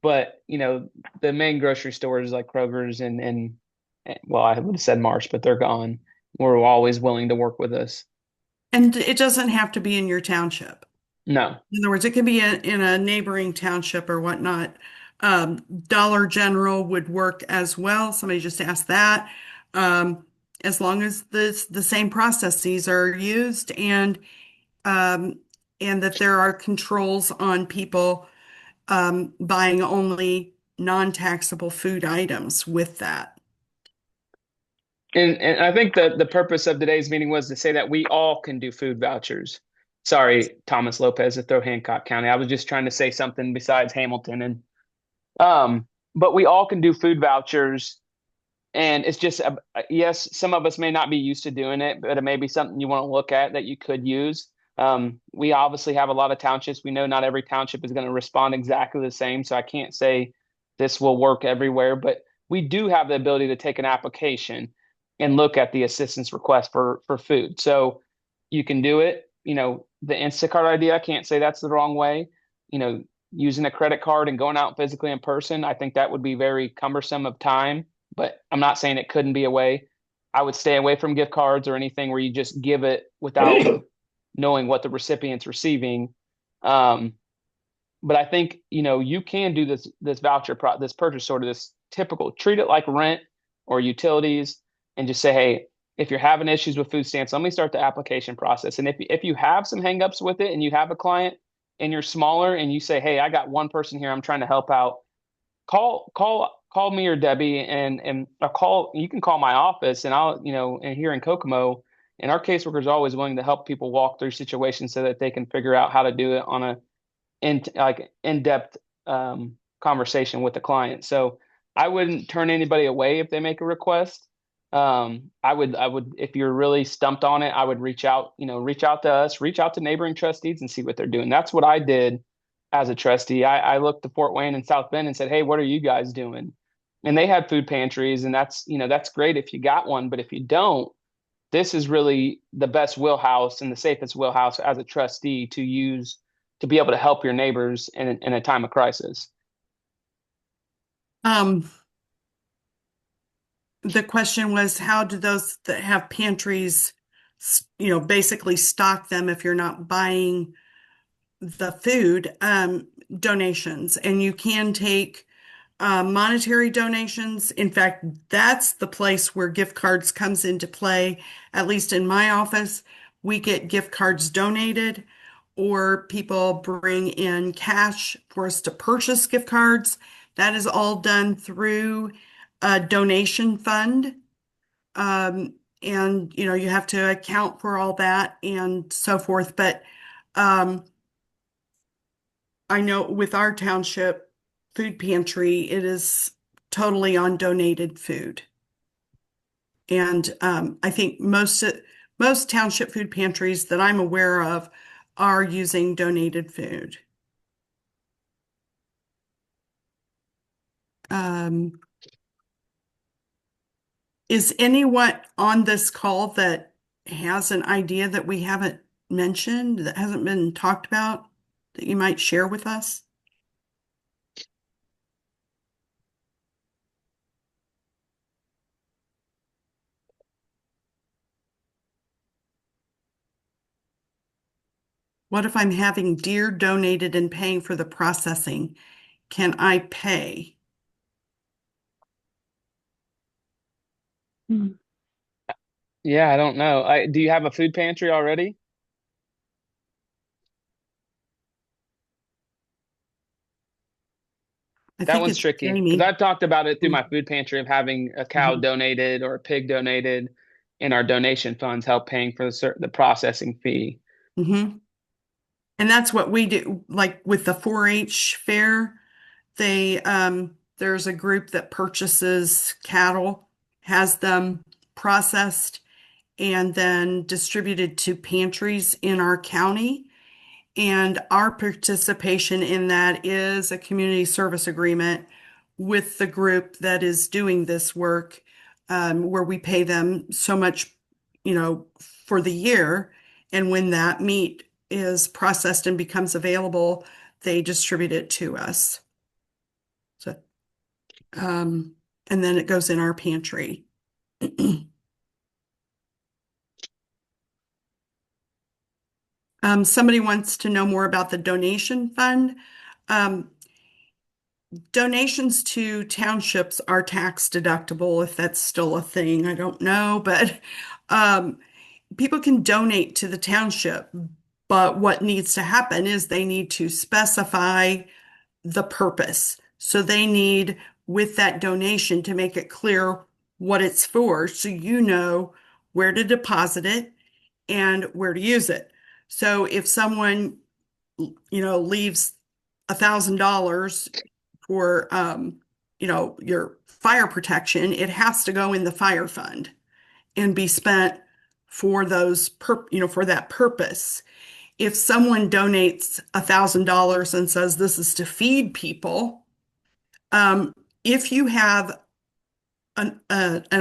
But, the main grocery stores like Kroger's and well, I would have said Marsh, but they're gone. We're always willing to work with us. And it doesn't have to be in your township. No. In other words, it can be in a neighboring township or whatnot. Dollar General would work as well. Somebody just asked that. Um, as long as the same processes are used um, and that there are controls on people buying only non-taxable food items with that. And I think that the purpose of today's meeting was to say that we all can do food vouchers. Sorry, Thomas Lopez to throw Hancock County. I was just trying to say something besides Hamilton but we all can do food vouchers. And it's just, yes, some of us may not be used to doing it, but it may be something you want to look at that you could use. We obviously have a lot of townships. We know not every township is going to respond exactly the same. So I can't say this will work everywhere, but we do have the ability to take an application and look at the assistance request for food. So you can do it. The Instacart idea, I can't say that's the wrong way. Using a credit card and going out physically in person, I think that would be very cumbersome of time, but I'm not saying it couldn't be a way. I would stay away from gift cards or anything where you just give it without knowing what the recipient's receiving. But I think, you can do this this purchase order, this typical, treat it like rent or utilities, and just say, hey, if you're having issues with food stamps, let me start the application process. And if you have some hangups with it and you have a client and you're smaller and you say, hey, I got one person here, I'm trying to help out, call me or Debbie and you can call my office, and I'll, and here in Kokomo, and our caseworkers are always willing to help people walk through situations so that they can figure out how to do it on a in-depth conversation with the client. So I wouldn't turn anybody away if they make a request. I would, if you're really stumped on it, I would reach out to us, reach out to neighboring trustees and see what they're doing. That's what I did as a trustee. I looked to Fort Wayne and South Bend and said, hey, what are you guys doing? And they had food pantries, and that's great if you got one, but if you don't, this is really the best wheelhouse and the safest wheelhouse as a trustee to use to be able to help your neighbors in a time of crisis. Um, the question was, how do those that have pantries, basically stock them if you're not buying the food donations, and you can take monetary donations. In fact, that's the place where gift cards comes into play. At least in my office, we get gift cards donated, or people bring in cash for us to purchase gift cards. That is all done through a donation fund. Um, and you have to account for all that and so forth. But um, I know with our township food pantry, it is totally on donated food. And I think most township food pantries that I'm aware of are using donated food. Um, is anyone on this call that has an idea that we haven't mentioned, that hasn't been talked about, that you might share with us? What if I'm having deer donated and paying for the processing? Can I pay? Yeah, I don't know. Do you have a food pantry already? I That think one's it's tricky because Jamie. I've talked about it through my food pantry of having a cow Mhm. donated or a pig donated, and our donation funds help paying for the processing fee. Mhm. And that's what we do, like with the 4-H fair. There's a group that purchases cattle, has them processed, and then distributed to pantries in our county. And our participation in that is a community service agreement with the group that is doing this work, where we pay them so much, for the year. And when that meat is processed and becomes available, they distribute it to us. So, um, and then it goes in our pantry. Somebody wants to know more about the donation fund. Um, Donations to townships are tax deductible, if that's still a thing. I don't know, but um, people can donate to the township. But what needs to happen is they need to specify the purpose. So they need, with that donation, to make it clear what it's for, so you know where to deposit it and where to use it. So if someone, leaves $1,000 for, your fire protection, it has to go in the fire fund and be spent for for that purpose. If someone donates $1,000 and says this is to feed people, if you have an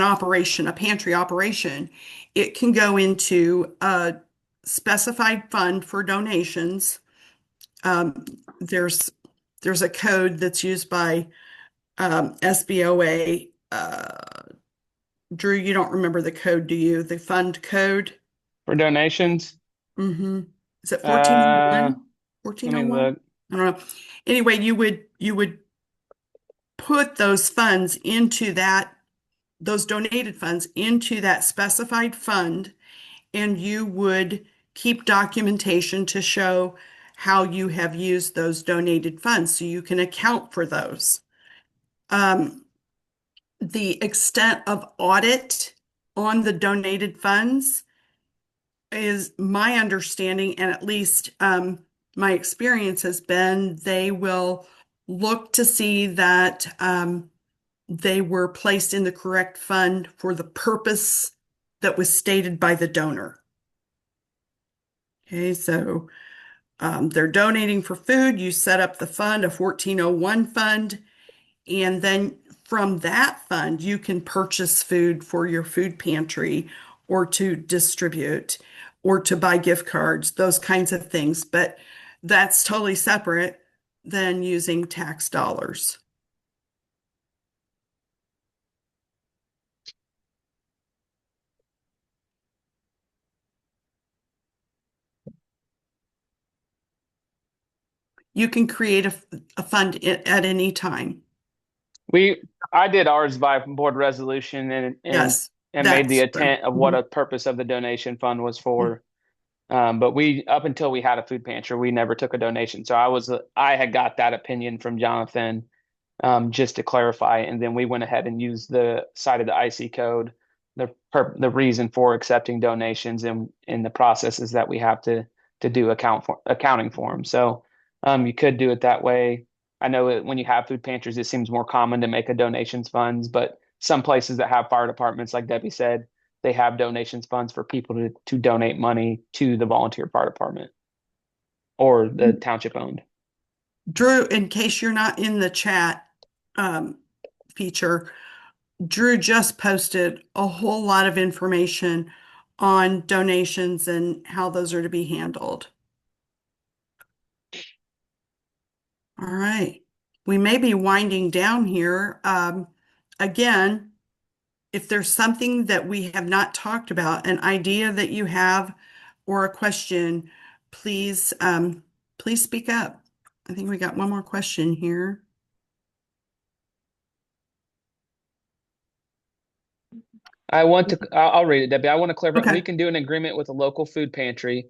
operation, a pantry operation, it can go into a specified fund for donations. Um, there's there's a code that's used by SBOA. Drew, you don't remember the code, do you? The fund code? For donations, Mm-hmm. Is it uh, 1401? let me 1401? look. I don't know. Anyway, you would put those donated funds into that specified fund, and you would keep documentation to show how you have used those donated funds so you can account for those. Um, the extent of audit on the donated funds is my understanding, and at least my experience has been they will look to see that they were placed in the correct fund for the purpose that was stated by the donor. Okay, so they're donating for food. You set up the fund, a 1401 fund, and then from that fund, you can purchase food for your food pantry or to distribute or to buy gift cards, those kinds of things. But that's totally separate than using tax dollars. You can create a fund at any time. I did ours by board resolution Yes, and made the that's true. intent of what a purpose of the donation fund was for. But up until we had a food pantry, we never took a donation. So I had got that opinion from Jonathan, just to clarify. And then we went ahead and used the side of the IC code, the reason for accepting donations and in the processes that we have to do accounting for them. So you could do it that way. I know that when you have food pantries, it seems more common to make a donations funds, but some places that have fire departments, like Debbie said, they have donations funds for people to donate money to the volunteer fire department or the township owned. Drew, in case you're not in the chat um, feature, Drew just posted a whole lot of information on donations and how those are to be handled. All right. We may be winding down here. Again, if there's something that we have not talked about, an idea that you have or a question, please, please speak up. I think we got one more question here. I'll read it, Debbie. I want to clarify. We Okay. can do an agreement with a local food pantry,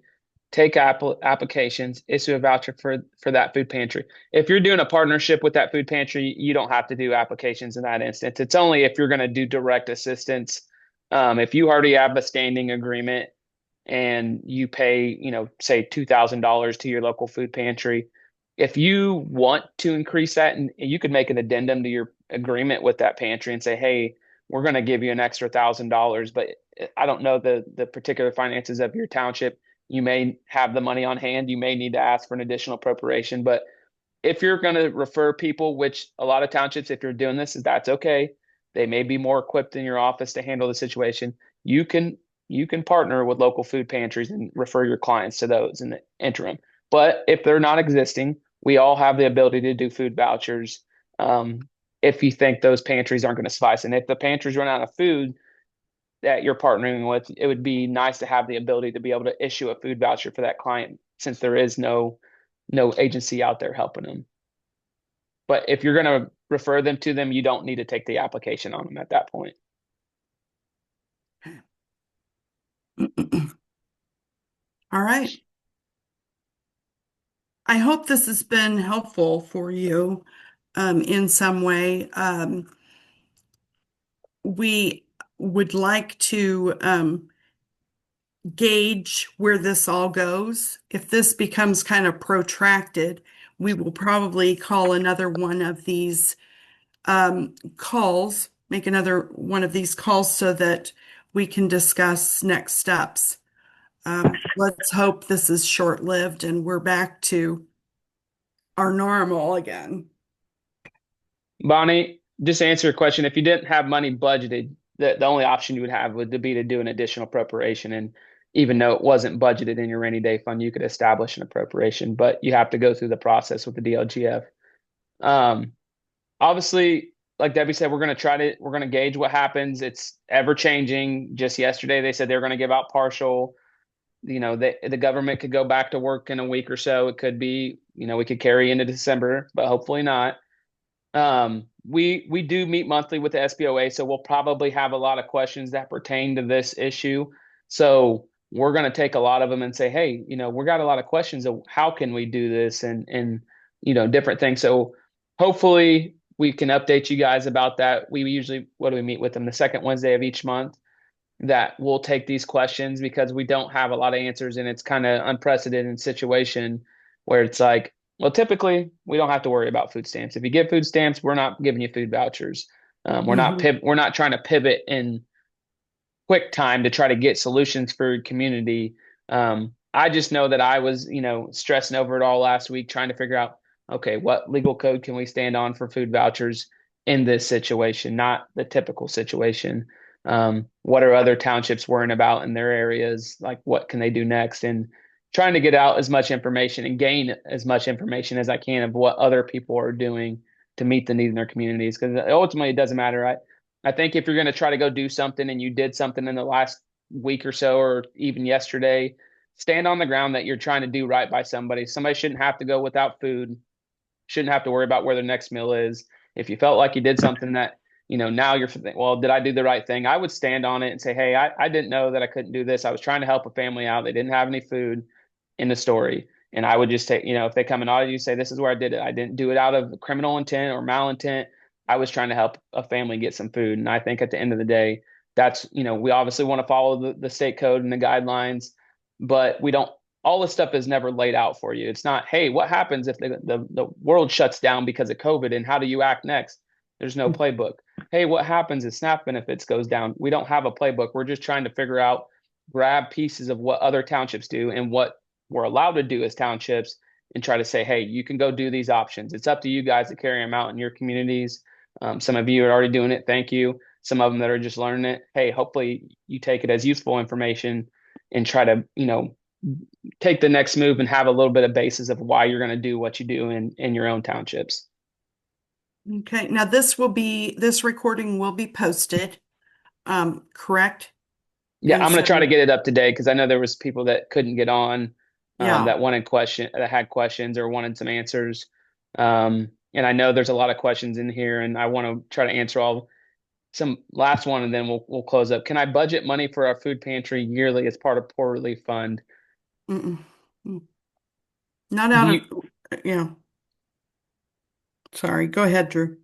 take applications, issue a voucher for that food pantry. If you're doing a partnership with that food pantry, you don't have to do applications in that instance. It's only if you're going to do direct assistance. If you already have a standing agreement and you pay, say $2,000 to your local food pantry, if you want to increase that, and you could make an addendum to your agreement with that pantry and say, hey, we're going to give you an extra $1,000, but I don't know the particular finances of your township. You may have the money on hand. You may need to ask for an additional appropriation. But if you're going to refer people, which a lot of townships, if you're doing this, that's okay. They may be more equipped in your office to handle the situation. You can partner with local food pantries and refer your clients to those in the interim. But if they're not existing, we all have the ability to do food vouchers. If you think those pantries aren't going to suffice, and if the pantries run out of food that you're partnering with, it would be nice to have the ability to be able to issue a food voucher for that client, since there is no agency out there helping them. But if you're going to refer them to them, you don't need to take the application on them at that point. All right. I hope this has been helpful for you in some way. We would like to gauge where this all goes. If this becomes kind of protracted, we will probably call another one of these calls, make another one of these calls so that we can discuss next steps. Let's hope this is short-lived and we're back to our normal again. Bonnie, just to answer your question, if you didn't have money budgeted, the only option you would have would be to do an additional appropriation. And even though it wasn't budgeted in your rainy day fund, you could establish an appropriation, but you have to go through the process with the DLGF. Obviously, like Debbie said, we're going to gauge what happens. It's ever changing. Just yesterday, they said they're going to give out partial. The government could go back to work in a week or so. It could be, we could carry into December, but hopefully not. We do meet monthly with the SBOA, so we'll probably have a lot of questions that pertain to this issue. So we're going to take a lot of them and say, hey, we got a lot of questions of how can we do this and different things. So hopefully we can update you guys about that. We usually, what do we meet with them? The second Wednesday of each month. That we'll take these questions because we don't have a lot of answers, and it's kind of unprecedented situation where it's like, well, typically we don't have to worry about food stamps. If you get food stamps, we're not giving you food vouchers. We're not trying to pivot in quick time to try to get solutions for your community. I just know that I was, stressing over it all last week, trying to figure out, okay, what legal code can we stand on for food vouchers in this situation, not the typical situation. What are other townships worrying about in their areas? Like, what can they do next? And trying to get out as much information and gain as much information as I can of what other people are doing to meet the need in their communities. Because ultimately, it doesn't matter. I think if you're going to try to go do something and you did something in the last week or so, or even yesterday, stand on the ground that you're trying to do right by somebody. Somebody shouldn't have to go without food, shouldn't have to worry about where their next meal is. If you felt like you did something that, now you're thinking, well, did I do the right thing? I would stand on it and say, hey, I didn't know that I couldn't do this. I was trying to help a family out. They didn't have any food in the story. And I would just take, if they come and audit you, say, this is where I did it. I didn't do it out of criminal intent or malintent. I was trying to help a family get some food. And I think at the end of the day, that's, we obviously want to follow the state code and the guidelines, but we don't, all this stuff is never laid out for you. It's not, hey, what happens if the world shuts down because of COVID and how do you act next? There's no playbook. Hey, what happens if SNAP benefits goes down? We don't have a playbook. We're just trying to figure out, grab pieces of what other townships do and what we're allowed to do as townships and try to say, hey, you can go do these options. It's up to you guys to carry them out in your communities. Some of you are already doing it. Thank you. Some of them that are just learning it. Hey, hopefully you take it as useful information and try to, take the next move and have a little bit of basis of why you're going to do what you do in your own townships. Okay, now this recording will be posted, correct? Yeah, And I'm going so, to try to get it up to date because I know there was people that couldn't get on, yeah, that had questions or wanted some answers. And I know there's a lot of questions in here, and I want to try to answer some last one, and then we'll close up. Can I budget money for our food pantry yearly as part of poor relief fund? mm-mm. Not Do out you, of, yeah. Sorry, go ahead, Drew.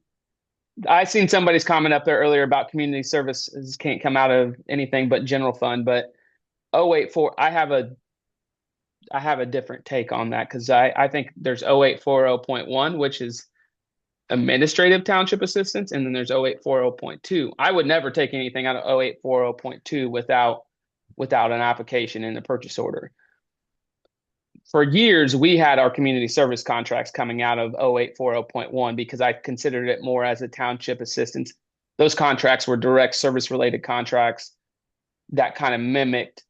I seen somebody's comment up there earlier about community services can't come out of anything but general fund, but 084, I have a different take on that because I think there's 0840.1, which is administrative township assistance, and then there's 0840.2. I would never take anything out of 0840.2 without an application and a purchase order. For years, we had our community service contracts coming out of 0840.1 because I considered it more as a township assistance. Those contracts were direct service related contracts that kind of mimicked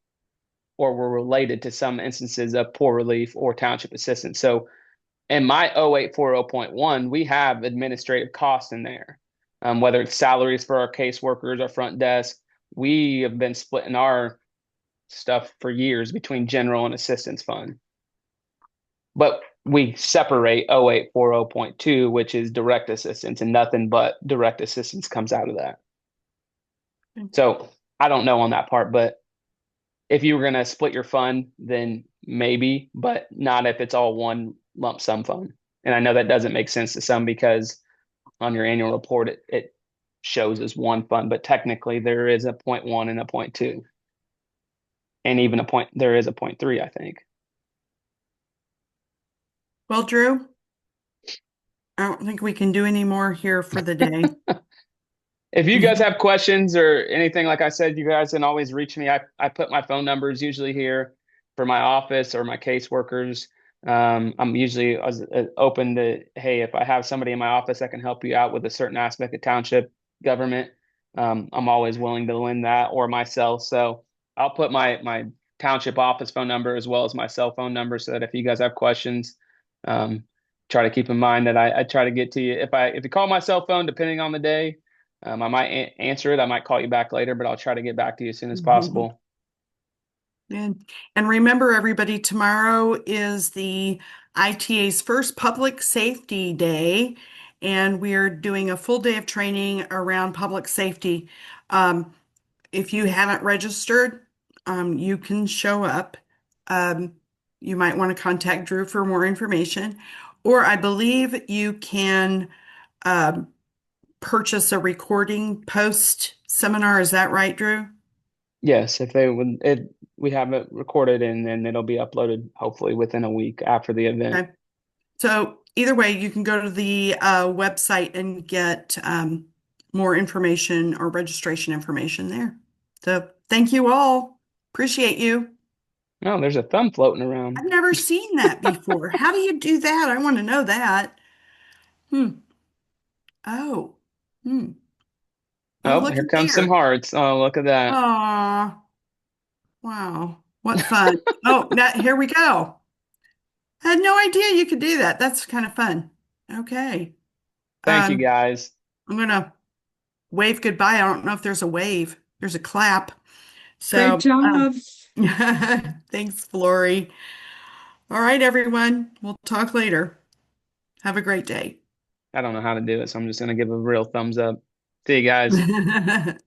or were related to some instances of poor relief or township assistance. So in my 0840.1, we have administrative costs in there, whether it's salaries for our caseworkers, our front desk. We have been splitting our stuff for years between general and assistance fund. But we separate 0840.2, which is direct assistance, and nothing but direct assistance comes out of that. So I don't know on that part, but if you were going to split your fund, then maybe, but not if it's all one lump sum fund. And I know that doesn't make sense to some because on your annual report, it shows as one fund, but technically there is a 0.1 and a 0.2. And even there is a 0.3, I think. Well, Drew, I don't think we can do any more here for the day. If you guys have questions or anything, like I said, you guys can always reach me. I put my phone numbers usually here for my office or my caseworkers. I'm usually open to, hey, if I have somebody in my office that can help you out with a certain aspect of township government, I'm always willing to lend that or myself. So I'll put my township office phone number as well as my cell phone number so that if you guys have questions, try to keep in mind that I try to get to you. If you call my cell phone, depending on the day, I might answer it. I might call you back later, but I'll try to get back to you as soon as possible. And remember, everybody, tomorrow is the ITA's first public safety day, and we are doing a full day of training around public safety. If you haven't registered, you can show up. You might want to contact Drew for more information, or I believe you can purchase a recording post seminar. Is that right, Drew? Yes, if they would, we have it recorded and then it'll be uploaded hopefully within a week after the event. Okay. So either way, you can go to the website and get more information or registration information there. So thank you all. Appreciate you. Oh, there's a thumb floating around. I've never seen that before. How do you do that? I want to know that. Oh. Oh, Oh, look here at comes some there. hearts. Oh, look at that. Aw. Wow. What fun. Oh, here we go. I had no idea you could do that. That's kind of fun. Okay. Thank you, guys. I'm gonna wave goodbye. I don't know if there's a wave. There's a clap. So, Great job. Thanks, Flory. All right, everyone. We'll talk later. Have a great day. I don't know how to do it, so I'm just gonna give a real thumbs up. See you guys.